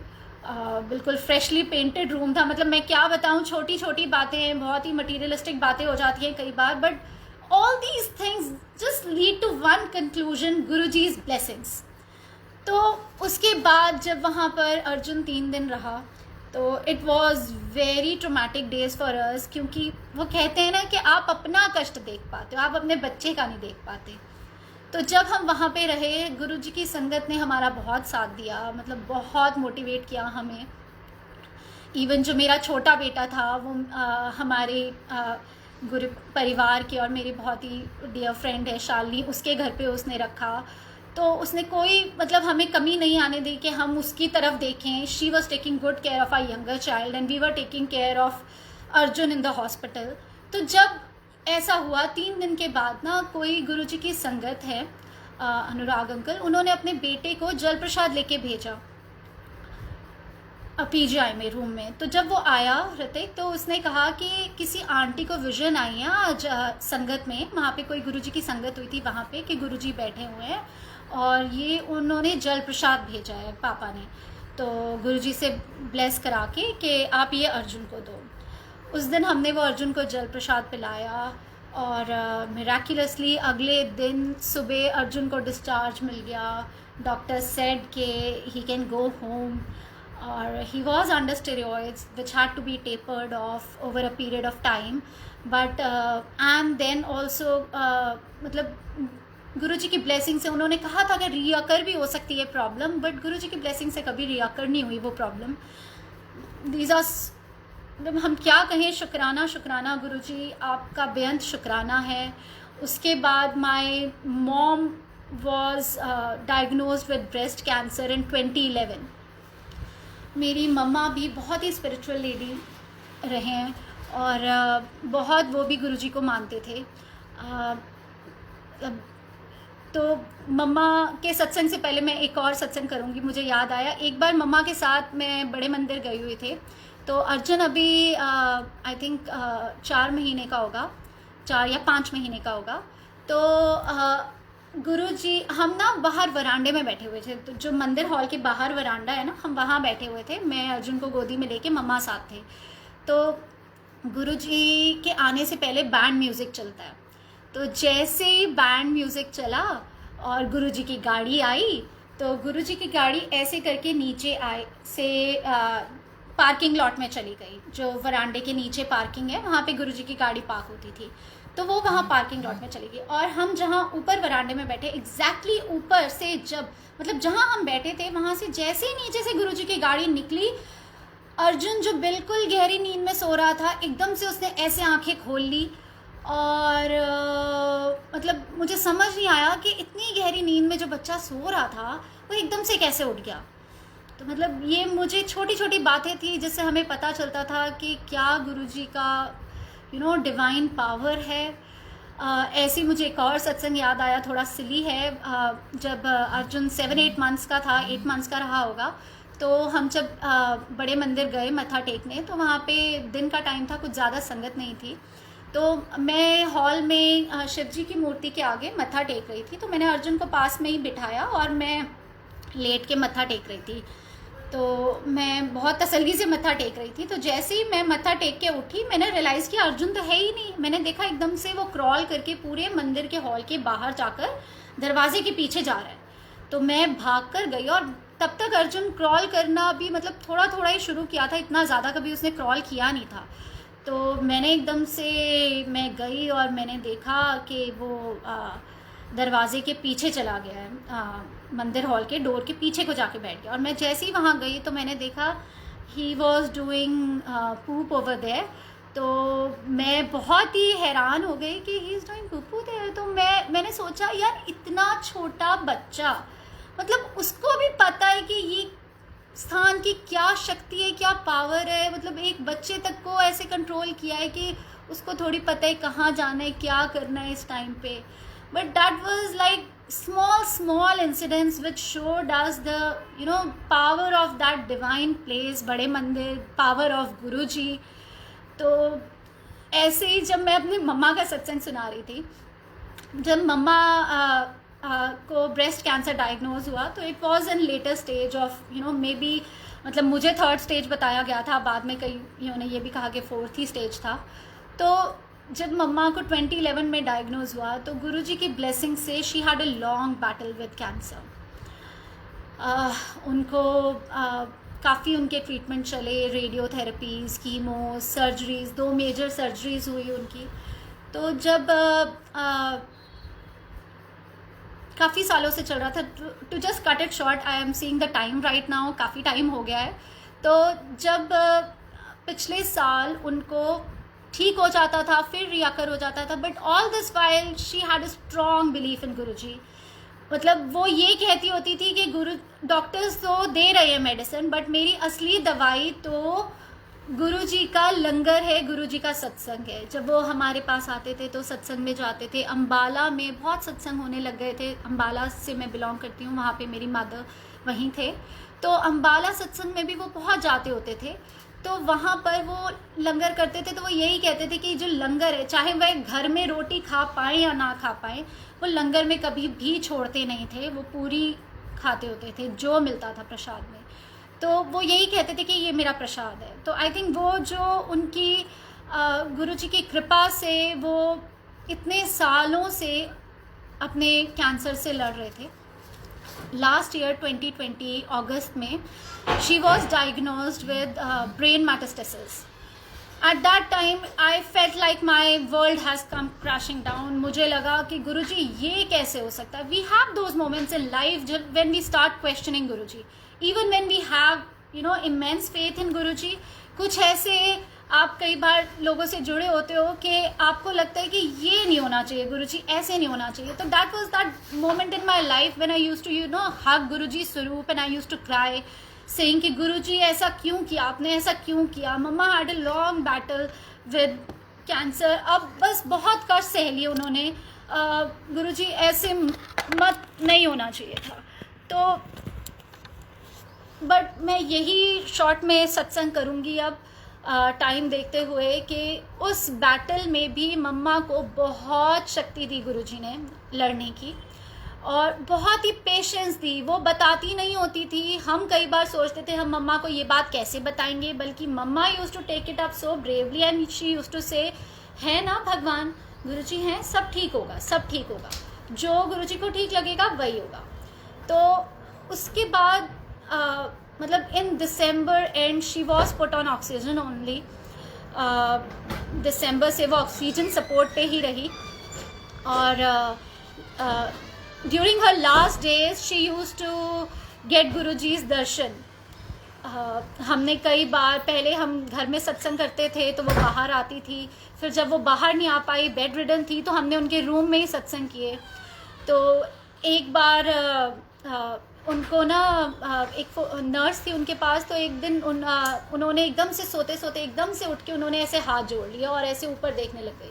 बिल्कुल फ्रेशली पेंटेड रूम था। मतलब मैं क्या बताऊँ, छोटी छोटी बातें हैं, बहुत ही मटीरियलिस्टिक बातें हो जाती हैं कई बार, but all these things just lead to one conclusion, Guruji's blessings. तो उसके बाद जब वहाँ पर अर्जुन 3 दिन रहा तो it was very traumatic days for us, क्योंकि वो कहते हैं ना कि आप अपना कष्ट देख पाते हो, आप अपने बच्चे का नहीं देख पाते। तो जब हम वहाँ पे रहे, गुरुजी की संगत ने हमारा बहुत साथ दिया, मतलब बहुत मोटिवेट किया हमें। इवन जो मेरा छोटा बेटा था वो हमारे गुरु परिवार के और मेरी बहुत ही डियर फ्रेंड है शालिनी, उसके घर पे उसने रखा। तो उसने कोई मतलब हमें कमी नहीं आने दी कि हम उसकी तरफ देखें। She was taking good care of our younger child and we were taking care of Arjun in the hospital. तो जब ऐसा हुआ 3 दिन के बाद ना, कोई गुरुजी की संगत है अनुराग अंकल, उन्होंने अपने बेटे को जल प्रसाद लेके भेजा पीजीआई में रूम में। तो जब वो आया ऋतिक, तो उसने कहा कि किसी आंटी को विजन आई है आज संगत में, वहाँ पे कोई गुरुजी की संगत हुई थी वहाँ पे कि गुरुजी बैठे हुए हैं और ये उन्होंने जल प्रसाद भेजा है पापा ने, तो गुरुजी से ब्लेस करा के कि आप ये अर्जुन को दो। उस दिन हमने वो अर्जुन को जल प्रसाद पिलाया और मिराक्युलसली अगले दिन सुबह अर्जुन को डिस्चार्ज मिल गया। डॉक्टर सेड कि ही कैन गो होम, और he was under steroids which had to be tapered off over a period of time, but and then also मतलब गुरुजी की ब्लेसिंग से उन्होंने कहा था कि रिअकर भी हो सकती है प्रॉब्लम, बट गुरुजी की ब्लेसिंग से कभी रिअकर नहीं हुई वो प्रॉब्लम। दीज आर मतलब हम क्या कहें, शुक्राना शुक्राना गुरुजी, आपका बेअंत शुक्राना है। उसके बाद my mom was diagnosed with breast cancer in 2011. मेरी मम्मा भी बहुत ही स्पिरिचुअल लेडी रहे हैं और बहुत वो भी गुरुजी को मानते थे. तो मम्मा के सत्संग से पहले मैं एक और सत्संग करूँगी. मुझे याद आया एक बार मम्मा के साथ मैं बड़े मंदिर गई हुई थे. तो अर्जुन अभी आई थिंक 4 महीने का होगा, 4 या 5 महीने का होगा. तो गुरुजी, हम ना बाहर वरांडे में बैठे हुए थे. तो जो मंदिर हॉल के बाहर वरांडा है ना, हम वहाँ बैठे हुए थे. मैं अर्जुन को गोदी में लेके, मम्मा साथ थे. तो गुरुजी के आने से पहले बैंड म्यूज़िक चलता है. तो जैसे ही बैंड म्यूज़िक चला और गुरुजी की गाड़ी आई, तो गुरुजी की गाड़ी ऐसे करके नीचे आए से पार्किंग लॉट में चली गई. जो वरांडे के नीचे पार्किंग है, वहाँ पे गुरुजी की गाड़ी पार्क होती थी. तो वो वहाँ पार्किंग लॉट में चली गई. और हम जहाँ ऊपर वरांडे में बैठे, एग्जैक्टली ऊपर से जब, मतलब जहाँ हम बैठे थे वहाँ से जैसे ही नीचे से गुरुजी की गाड़ी निकली, अर्जुन जो बिल्कुल गहरी नींद में सो रहा था, एकदम से उसने ऐसे आंखें खोल ली. और मतलब मुझे समझ नहीं आया कि इतनी गहरी नींद में जो बच्चा सो रहा था वो एकदम से कैसे उठ गया. तो मतलब ये मुझे छोटी छोटी बातें थी जिससे हमें पता चलता था कि क्या गुरुजी का डिवाइन पावर है. ऐसी मुझे एक और सत्संग याद आया, थोड़ा सिली है. जब अर्जुन 7-8 मंथ्स का था, 8 मंथ्स का रहा होगा, तो हम जब बड़े मंदिर गए मत्था टेकने, तो वहाँ पे दिन का टाइम था, कुछ ज़्यादा संगत नहीं थी. तो मैं हॉल में शिव जी की मूर्ति के आगे मत्था टेक रही थी. तो मैंने अर्जुन को पास में ही बिठाया और मैं लेट के मत्था टेक रही थी. तो मैं बहुत तसल्ली से मत्था टेक रही थी. तो जैसे ही मैं मत्था टेक के उठी, मैंने रियलाइज़ किया अर्जुन तो है ही नहीं. मैंने देखा एकदम से वो क्रॉल करके पूरे मंदिर के हॉल के बाहर जाकर दरवाजे के पीछे जा रहा है. तो मैं भाग कर गई और तब तक अर्जुन क्रॉल करना भी मतलब थोड़ा थोड़ा ही शुरू किया था, इतना ज़्यादा कभी उसने क्रॉल किया नहीं था. तो मैंने एकदम से मैं गई और मैंने देखा कि वो दरवाजे के पीछे चला गया है, मंदिर हॉल के डोर के पीछे को जाके बैठ गया. और मैं जैसे ही वहाँ गई तो मैंने देखा he was doing poop over there. तो मैं बहुत ही हैरान हो गई कि he is doing poopoo there. तो मैंने सोचा यार इतना छोटा बच्चा, मतलब उसको भी पता है कि ये स्थान की क्या शक्ति है, क्या पावर है. मतलब एक बच्चे तक को ऐसे कंट्रोल किया है कि उसको थोड़ी पता है कहाँ जाना है, क्या करना है इस टाइम पे. But that was like small incidents which showed us the power of that divine place, बड़े मंदिर, power of गुरुजी. तो ऐसे ही जब मैं अपनी मम्मा का सत्संग सुना रही थी, जब मम्मा को ब्रेस्ट कैंसर डायग्नोज हुआ, तो it was in later stage of may be, मतलब मुझे 3rd स्टेज बताया गया था, बाद में कई ने ये भी कहा कि 4th ही स्टेज था. तो जब मम्मा को 2011 में डायग्नोज हुआ, तो गुरुजी की ब्लेसिंग से she had a long battle with cancer. उनको काफ़ी उनके ट्रीटमेंट चले, रेडियोथेरेपीज़, कीमो, सर्जरीज़, 2 मेजर सर्जरीज़ हुई उनकी. तो जब काफ़ी सालों से चल रहा था, to just cut it short, I am seeing the time right now, काफ़ी टाइम हो गया है. तो जब पिछले साल उनको ठीक हो जाता था, फिर रियाकर हो जाता था, but all this while she had a strong belief in Guruji. मतलब वो ये कहती होती थी कि गुरु डॉक्टर्स तो दे रहे हैं मेडिसिन, बट मेरी असली दवाई तो गुरुजी का लंगर है, गुरुजी का सत्संग है. जब वो हमारे पास आते थे तो सत्संग में जाते थे. अम्बाला में बहुत सत्संग होने लग गए थे. अम्बाला से मैं बिलोंग करती हूँ, वहाँ पे मेरी मदर वहीं थे. तो अम्बाला सत्संग में भी वो बहुत जाते होते थे. तो वहाँ पर वो लंगर करते थे, तो वो यही कहते थे कि जो लंगर है, चाहे वह घर में रोटी खा पाएँ या ना खा पाएँ, वो लंगर में कभी भी छोड़ते नहीं थे. वो पूरी खाते होते थे जो मिलता था प्रसाद में. तो वो यही कहते थे कि ये मेरा प्रसाद है. तो आई थिंक वो जो उनकी गुरुजी की कृपा से वो इतने सालों से अपने कैंसर से लड़ रहे थे. लास्ट ईयर 2020 अगस्त में she was diagnosed with brain metastasis. At that time I felt like my world has come crashing down. मुझे लगा कि गुरुजी ये कैसे हो सकता है. We have those moments in life जब when we start questioning Guruji, even when we have immense faith in Guruji. कुछ ऐसे आप कई बार लोगों से जुड़े होते हो कि आपको लगता है कि ये नहीं होना चाहिए गुरुजी, ऐसे नहीं होना चाहिए. तो that was that moment in my life when I used to hug Guruji swaroop and I used to cry saying कि गुरुजी ऐसा क्यों किया आपने, ऐसा क्यों किया. Mumma had a long battle with cancer. अब बस बहुत कष्ट सह लिए उन्होंने. गुरुजी ऐसे मत नहीं होना चाहिए था. तो बट मैं यही शॉर्ट में सत्संग करूँगी अब टाइम देखते हुए कि उस बैटल में भी मम्मा को बहुत शक्ति दी गुरुजी ने लड़ने की, और बहुत ही पेशेंस दी. वो बताती नहीं होती थी. हम कई बार सोचते थे हम मम्मा को ये बात कैसे बताएंगे, बल्कि mumma used to take it up so bravely and she used to say, है ना भगवान, गुरुजी हैं, सब ठीक होगा, सब ठीक होगा, जो गुरुजी को ठीक लगेगा वही होगा. तो उसके बाद मतलब in December and she was put on oxygen only. दिसंबर से वो ऑक्सीजन सपोर्ट पे ही रही. और during her last days she use to get Guruji's darshan. हमने कई बार, पहले हम घर में सत्संग करते थे तो वो बाहर आती थी, फिर जब वो बाहर नहीं आ पाई, बेड रिडन थी, तो हमने उनके रूम में ही सत्संग किए. तो एक बार उनको ना एक नर्स थी उनके पास, तो एक दिन उन्होंने एकदम से सोते सोते एकदम से उठ के उन्होंने ऐसे हाथ जोड़ लिया और ऐसे ऊपर देखने लग गई.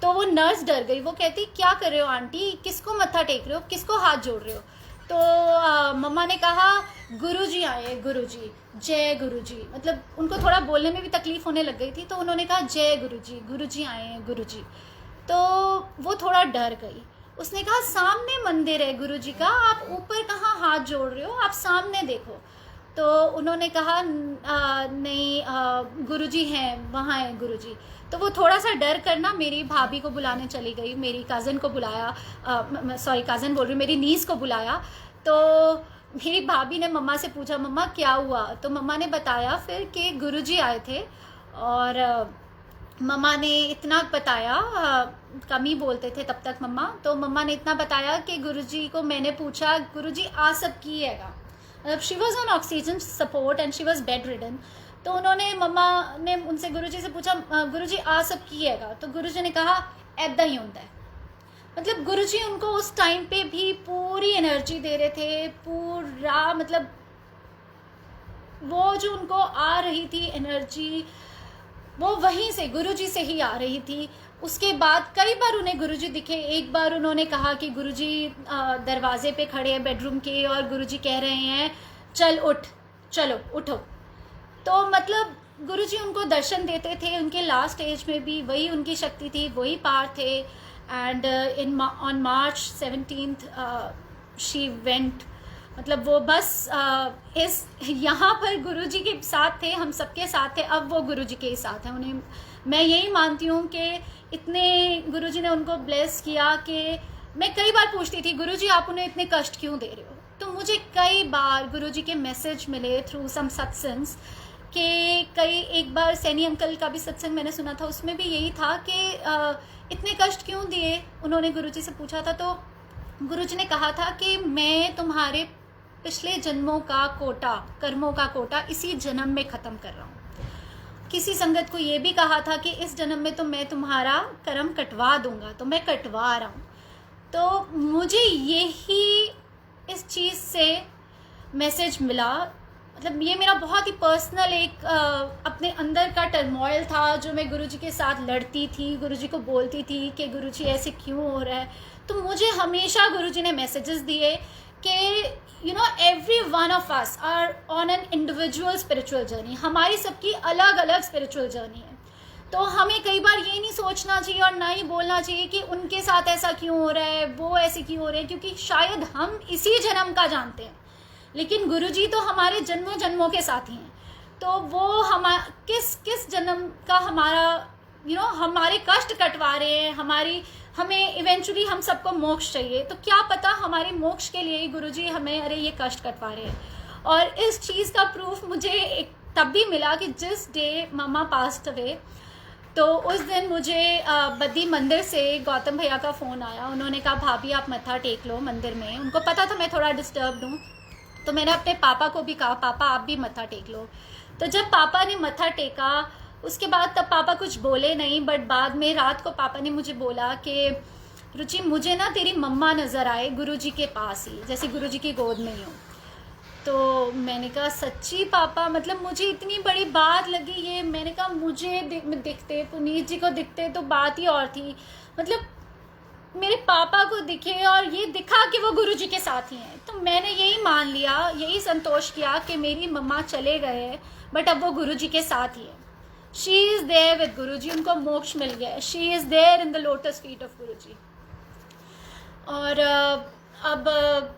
तो वो नर्स डर गई. वो कहती क्या कर रहे हो आंटी, किसको मत्था टेक रहे हो, किसको हाथ जोड़ रहे हो. तो मम्मा ने कहा गुरुजी आए, गुरुजी, जय गुरुजी. मतलब उनको थोड़ा बोलने में भी तकलीफ होने लग गई थी, तो उन्होंने कहा जय गुरुजी, गुरुजी आए, गुरुजी. तो वो थोड़ा डर गई. उसने कहा सामने मंदिर है गुरुजी का, आप ऊपर कहाँ हाथ जोड़ रहे हो, आप सामने देखो. तो उन्होंने कहा नहीं गुरुजी हैं, वहाँ है गुरुजी. तो वो थोड़ा सा डर कर ना मेरी भाभी को बुलाने चली गई, मेरी कज़न को बुलाया, सॉरी कज़न बोल रही, मेरी नीस को बुलाया. तो मेरी भाभी ने मम्मा से पूछा मम्मा क्या हुआ. तो मम्मा ने बताया फिर कि गुरुजी आए थे, और मम्मा ने इतना बताया, कम ही बोलते थे तब तक मम्मा. तो मम्मा ने इतना बताया कि गुरुजी को मैंने पूछा गुरुजी आ सब की हैगा, मतलब she was on oxygen support and she was bed ridden. तो उन्होंने, मम्मा ने उनसे गुरुजी से पूछा गुरुजी आ सब की हैगा. तो गुरुजी ने कहा ऐदा ही होता है. मतलब गुरुजी उनको उस टाइम पे भी पूरी एनर्जी दे रहे थे, पूरा, मतलब वो जो उनको आ रही थी एनर्जी, वो वहीं से गुरुजी से ही आ रही थी. उसके बाद कई बार उन्हें गुरुजी दिखे. एक बार उन्होंने कहा कि गुरुजी दरवाजे पे खड़े हैं बेडरूम के, और गुरुजी कह रहे हैं चल उठ, चलो उठो. तो मतलब गुरुजी उनको दर्शन देते थे. उनके लास्ट एज में भी वही उनकी शक्ति थी, वही पार थे. And on March 17th she went. मतलब वो बस इस यहाँ पर गुरुजी के साथ थे, हम सबके साथ थे. अब वो गुरुजी के साथ हैं. उन्हें मैं यही मानती हूँ कि इतने गुरुजी ने उनको ब्लेस किया कि मैं कई बार पूछती थी गुरुजी आप उन्हें इतने कष्ट क्यों दे रहे हो. तो मुझे कई बार गुरुजी के मैसेज मिले थ्रू सम सत्संग्स कि एक बार सैनी अंकल का भी सत्संग मैंने सुना था, उसमें भी यही था कि इतने कष्ट क्यों दिए. उन्होंने गुरुजी से पूछा था, तो गुरुजी ने कहा था कि मैं तुम्हारे पिछले जन्मों का कोटा, कर्मों का कोटा इसी जन्म में ख़त्म कर रहा हूँ. किसी संगत को ये भी कहा था कि इस जन्म में तो मैं तुम्हारा कर्म कटवा दूंगा, तो मैं कटवा रहा हूँ. तो मुझे यही इस चीज़ से मैसेज मिला. मतलब ये मेरा बहुत ही पर्सनल एक अपने अंदर का टर्मोइल था, जो मैं गुरुजी के साथ लड़ती थी, गुरुजी को बोलती थी कि गुरुजी ऐसे क्यों हो रहा है. तो मुझे हमेशा गुरुजी ने मैसेजेस दिए कि every one of us are on an individual spiritual journey. हमारी सबकी अलग अलग स्पिरिचुअल जर्नी है. तो हमें कई बार ये नहीं सोचना चाहिए और ना ही बोलना चाहिए कि उनके साथ ऐसा क्यों हो रहा है, वो ऐसे क्यों हो रहे हैं, क्योंकि शायद हम इसी जन्म का जानते हैं, लेकिन गुरुजी तो हमारे जन्मों जन्मों के साथी हैं. तो वो किस जन्म का हमारा हमारे कष्ट कटवा रहे हैं. हमें इवेंचुअली हम सबको मोक्ष चाहिए, तो क्या पता हमारे मोक्ष के लिए गुरुजी हमें ये कष्ट कटवा रहे हैं. और इस चीज़ का प्रूफ मुझे तब भी मिला कि जिस डे मम्मा पास्ट अवे, तो उस दिन मुझे बद्दी मंदिर से गौतम भैया का फ़ोन आया. उन्होंने कहा भाभी आप मत्था टेक लो मंदिर में. उनको पता था मैं थोड़ा डिस्टर्ब्ड हूँ, तो मैंने अपने पापा को भी कहा पापा आप भी मत्था टेक लो. तो जब पापा ने मत्था टेका, उसके बाद तब पापा कुछ बोले नहीं, बट बाद में रात को पापा ने मुझे बोला कि रुचि मुझे ना तेरी मम्मा नज़र आए गुरुजी के पास ही, जैसे गुरुजी की गोद में ही हो। तो मैंने कहा सच्ची पापा, मतलब मुझे इतनी बड़ी बात लगी ये। मैंने कहा मुझे दिखते, पुनीत जी को दिखते तो बात ही और थी, मतलब मेरे पापा को दिखे और ये दिखा कि वो गुरुजी के साथ ही हैं। तो मैंने यही मान लिया, यही संतोष किया कि मेरी मम्मा चले गए हैं बट अब वो गुरुजी के साथ ही है। She is there with Guruji, उनको मोक्ष मिल गया है। She is there in the lotus feet of Guruji. और अब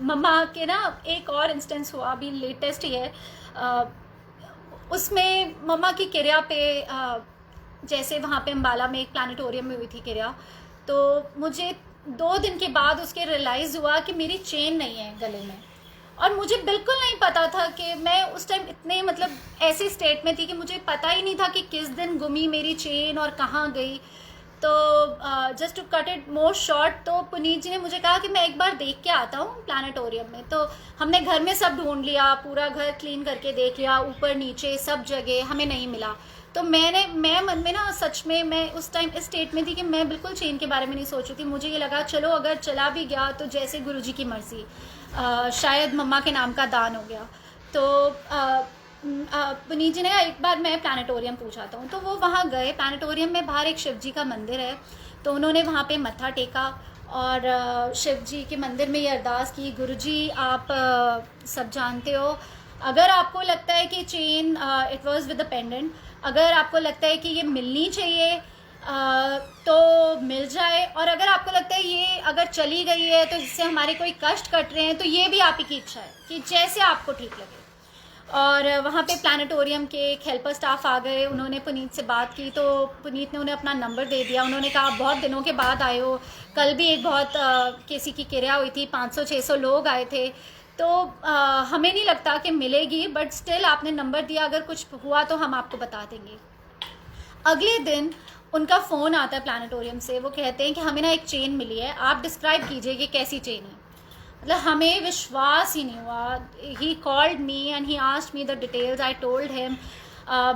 मम्मा के ना एक और इंस्टेंस हुआ, अभी लेटेस्ट ही है। उसमें मम्मा की क्रिया पे जैसे वहाँ पे अम्बाला में एक प्लानिटोरियम में हुई थी क्रिया, तो मुझे 2 दिन के बाद उसके रियलाइज़ हुआ कि मेरी चेन नहीं है गले में। और मुझे बिल्कुल नहीं पता था कि मैं उस टाइम इतने मतलब ऐसे स्टेट में थी कि मुझे पता ही नहीं था कि किस दिन गुमी मेरी चेन और कहाँ गई। तो just to cut it more short, तो पुनीत जी ने मुझे कहा कि मैं एक बार देख के आता हूँ प्लानिटोरियम में। तो हमने घर में सब ढूंढ लिया, पूरा घर क्लीन करके देख लिया, ऊपर नीचे सब जगह, हमें नहीं मिला। तो मैं मन में ना सच में मैं उस टाइम इस स्टेट में थी कि मैं बिल्कुल चेन के बारे में नहीं सोच रही थी। मुझे ये लगा चलो अगर चला भी गया तो जैसे गुरुजी की मर्जी, शायद मम्मा के नाम का दान हो गया। तो पुनीत जी ने कहा एक बार मैं प्लानिटोरियम पूछाता हूँ। तो वो वहाँ गए। प्लानिटोरियम में बाहर एक शिव जी का मंदिर है, तो उन्होंने वहाँ पे मत्था टेका और शिव जी के मंदिर में ये अरदास की, गुरुजी आप सब जानते हो, अगर आपको लगता है कि chain it was with the pendant, अगर आपको लगता है कि ये मिलनी चाहिए तो मिल जाए, और अगर आपको लगता है ये अगर चली गई है तो जिससे हमारे कोई कष्ट कट रहे हैं तो ये भी आप ही की इच्छा है कि जैसे आपको ठीक लगे। और वहाँ पे प्लानिटोरियम के एक हेल्पर स्टाफ आ गए, उन्होंने पुनीत से बात की, तो पुनीत ने उन्हें अपना नंबर दे दिया। उन्होंने कहा बहुत दिनों के बाद आए हो, कल भी एक बहुत किसी की क्रिया हुई थी, 500-600 लोग आए थे, तो हमें नहीं लगता कि मिलेगी, बट स्टिल आपने नंबर दिया, अगर कुछ हुआ तो हम आपको बता देंगे। अगले दिन उनका फ़ोन आता है प्लानिटोरियम से, वो कहते हैं कि हमें ना एक चेन मिली है, आप डिस्क्राइब कीजिए कि कैसी चेन है। मतलब हमें विश्वास ही नहीं हुआ। He called me and he asked me the details. I told him.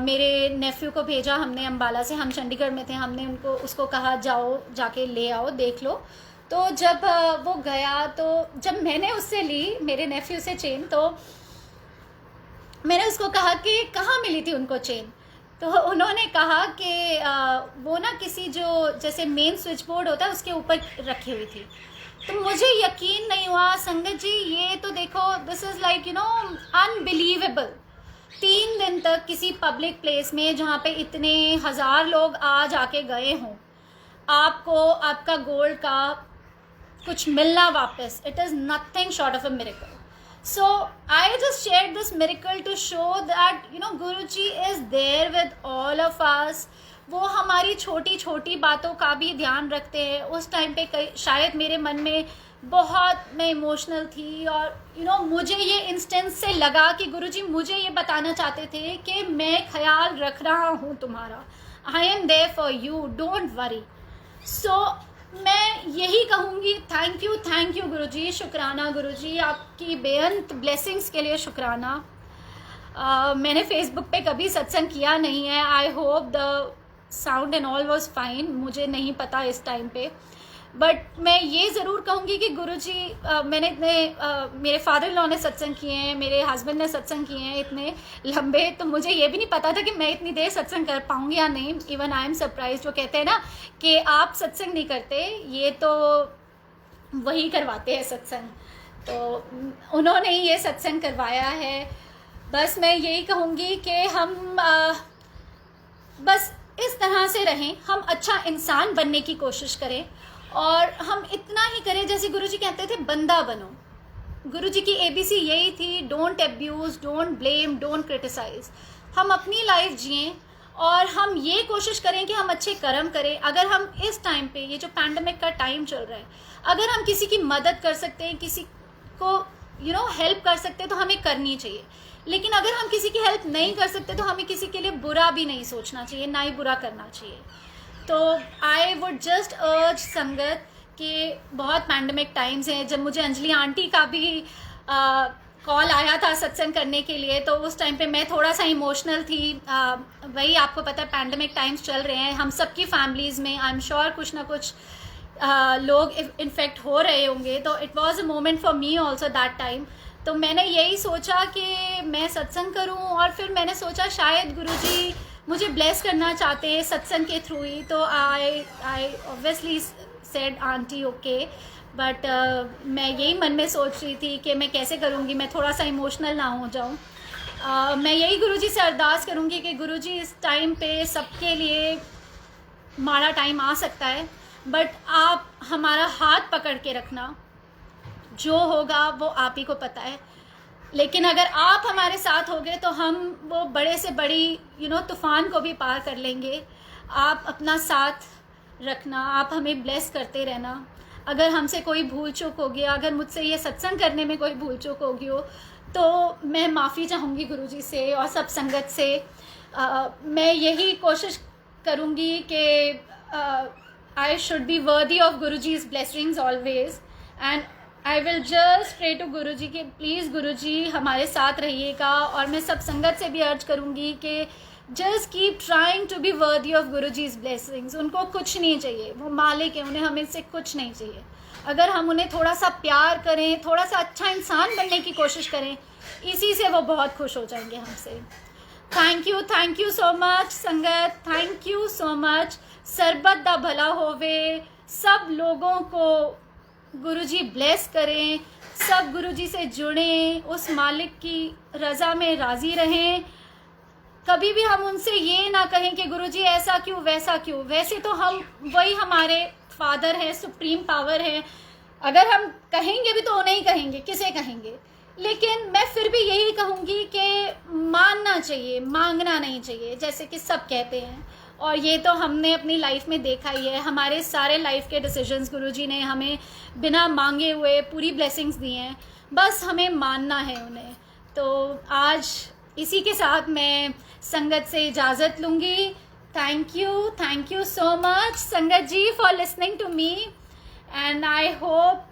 मेरे नेफ्यू को भेजा हमने अम्बाला से, हम चंडीगढ़ में थे, हमने उसको कहा जाओ जाके ले आओ देख लो। तो जब वो गया, तो जब मैंने उससे ली मेरे नेफ्यू से चेन, तो मैंने उसको कहा कि कहाँ मिली थी उनको चेन। तो उन्होंने कहा कि वो ना किसी जो जैसे मेन स्विच बोर्ड होता है उसके ऊपर रखी हुई थी। तो मुझे यकीन नहीं हुआ संगत जी, ये तो देखो this is like you know unbelievable. 3 दिन तक किसी पब्लिक प्लेस में जहाँ पे इतने 1000 लोग आ जाके गए हों, आपको आपका गोल्ड का कुछ मिलना वापस, it is nothing short of a miracle. So I just shared this miracle to show that you know Guruji is there with all of us. वो हमारी छोटी छोटी बातों का भी ध्यान रखते हैं। उस टाइम पे कई शायद मेरे मन में बहुत मैं इमोशनल थी, और यू नो मुझे ये इंस्टेंस से लगा कि गुरुजी मुझे ये बताना चाहते थे कि मैं ख्याल रख रहा हूँ तुम्हारा, I am there for you, don't worry. So मैं यही कहूँगी, थैंक यू गुरुजी, शुक्राना गुरुजी, आपकी बेअंत ब्लेसिंग्स के लिए शुक्राना। मैंने फेसबुक पे कभी सत्संग किया नहीं है। I hope the sound and all was fine, मुझे नहीं पता इस टाइम पे, बट मैं ये ज़रूर कहूँगी कि गुरुजी मैंने इतने मेरे फादर इन लॉ ने सत्संग किए हैं, मेरे हस्बैंड ने सत्संग किए हैं इतने लंबे, तो मुझे ये भी नहीं पता था कि मैं इतनी देर सत्संग कर पाऊँगी या नहीं। Even I am surprised. वो कहते हैं ना कि आप सत्संग नहीं करते, ये तो वही करवाते हैं सत्संग, तो उन्होंने ही ये सत्संग करवाया है। बस मैं यही कहूँगी कि हम बस इस तरह से रहें, हम अच्छा इंसान बनने की कोशिश करें, और हम इतना ही करें जैसे गुरुजी कहते थे, बंदा बनो। गुरुजी की ABC यही थी, don't abuse, don't blame, don't criticise. हम अपनी लाइफ जिएं और हम ये कोशिश करें कि हम अच्छे कर्म करें। अगर हम इस टाइम पे, ये जो पैंडमिक का टाइम चल रहा है, अगर हम किसी की मदद कर सकते हैं, किसी को यू नो हेल्प कर सकते हैं, तो हमें करनी चाहिए। लेकिन अगर हम किसी की हेल्प नहीं कर सकते तो हमें किसी के लिए बुरा भी नहीं सोचना चाहिए, ना ही बुरा करना चाहिए। तो आई वुड जस्ट अर्ज संगत कि बहुत पैंडमिक टाइम्स हैं। जब मुझे अंजलि आंटी का भी कॉल आया था सत्संग करने के लिए, तो उस टाइम पे मैं थोड़ा सा इमोशनल थी। वही आपको पता है पैंडमिक टाइम्स चल रहे हैं, हम सबकी फैमिलीज़ में आई एम श्योर कुछ ना कुछ लोग इन्फेक्ट हो रहे होंगे, तो it was a moment for me also that time. तो मैंने यही सोचा कि मैं सत्संग करूं, और फिर मैंने सोचा शायद गुरुजी मुझे ब्लेस करना चाहते हैं सत्संग के थ्रू ही। तो I obviously said aunty okay, but मैं यही मन में सोच रही थी कि मैं कैसे करूँगी, मैं थोड़ा सा इमोशनल ना हो जाऊँ। मैं यही गुरुजी से अरदास करूँगी कि गुरुजी इस टाइम पे सबके लिए माड़ा टाइम आ सकता है, बट आप हमारा हाथ पकड़ के रखना, जो होगा वो आप ही को पता है। लेकिन अगर आप हमारे साथ होगे तो हम वो बड़े से बड़ी तूफ़ान को भी पार कर लेंगे। आप अपना साथ रखना, आप हमें ब्लेस करते रहना। अगर हमसे कोई भूल चूक हो गया, अगर मुझसे ये सत्संग करने में कोई भूल चूक हो गई हो, तो मैं माफ़ी चाहूँगी गुरुजी से और सब संगत से। मैं यही कोशिश करूँगी कि I should be worthy of Guruji's blessings always, and I will just pray to Guruji कि प्लीज़ गुरुजी हमारे साथ रहिएगा। और मैं सब संगत से भी अर्ज करूँगी कि just keep trying to be worthy of Guruji's blessings। उनको कुछ नहीं चाहिए, वो मालिक है, उन्हें हमें से कुछ नहीं चाहिए। अगर हम उन्हें थोड़ा सा प्यार करें, थोड़ा सा अच्छा इंसान बनने की कोशिश करें, इसी से वो बहुत खुश हो जाएंगे हमसे। थैंक यू सो मच संगत, थैंक यू सो मच। सरबत दा भला होवे, सब लोगों को गुरुजी ब्लेस करें, सब गुरुजी से जुड़ें, उस मालिक की रज़ा में राज़ी रहें। कभी भी हम उनसे ये ना कहें कि गुरुजी ऐसा क्यों वैसा क्यों, वैसे तो हम वही हमारे फादर हैं, सुप्रीम पावर हैं। अगर हम कहेंगे भी तो उन्हें ही कहेंगे, किसे कहेंगे। लेकिन मैं फिर भी यही कहूँगी कि मानना चाहिए, मांगना नहीं चाहिए, जैसे कि सब कहते हैं। और ये तो हमने अपनी लाइफ में देखा ही है, हमारे सारे लाइफ के डिसीजंस गुरुजी ने हमें बिना मांगे हुए पूरी ब्लेसिंग्स दी हैं, बस हमें मानना है उन्हें। तो आज इसी के साथ मैं संगत से इजाज़त लूँगी। Thank you so much sangat ji for listening to me, and I hope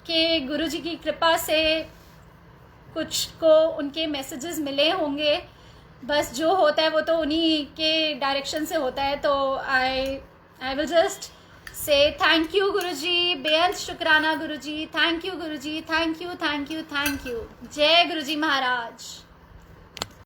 कि गुरुजी की कृपा से कुछ को उनके मैसेजेस मिले होंगे। बस जो होता है वो तो उन्हीं के डायरेक्शन से होता है। तो I will just say thank you Guruji, बेअंत शुक्राना Guruji, thank you Guruji, thank you. Jai Guruji Maharaj.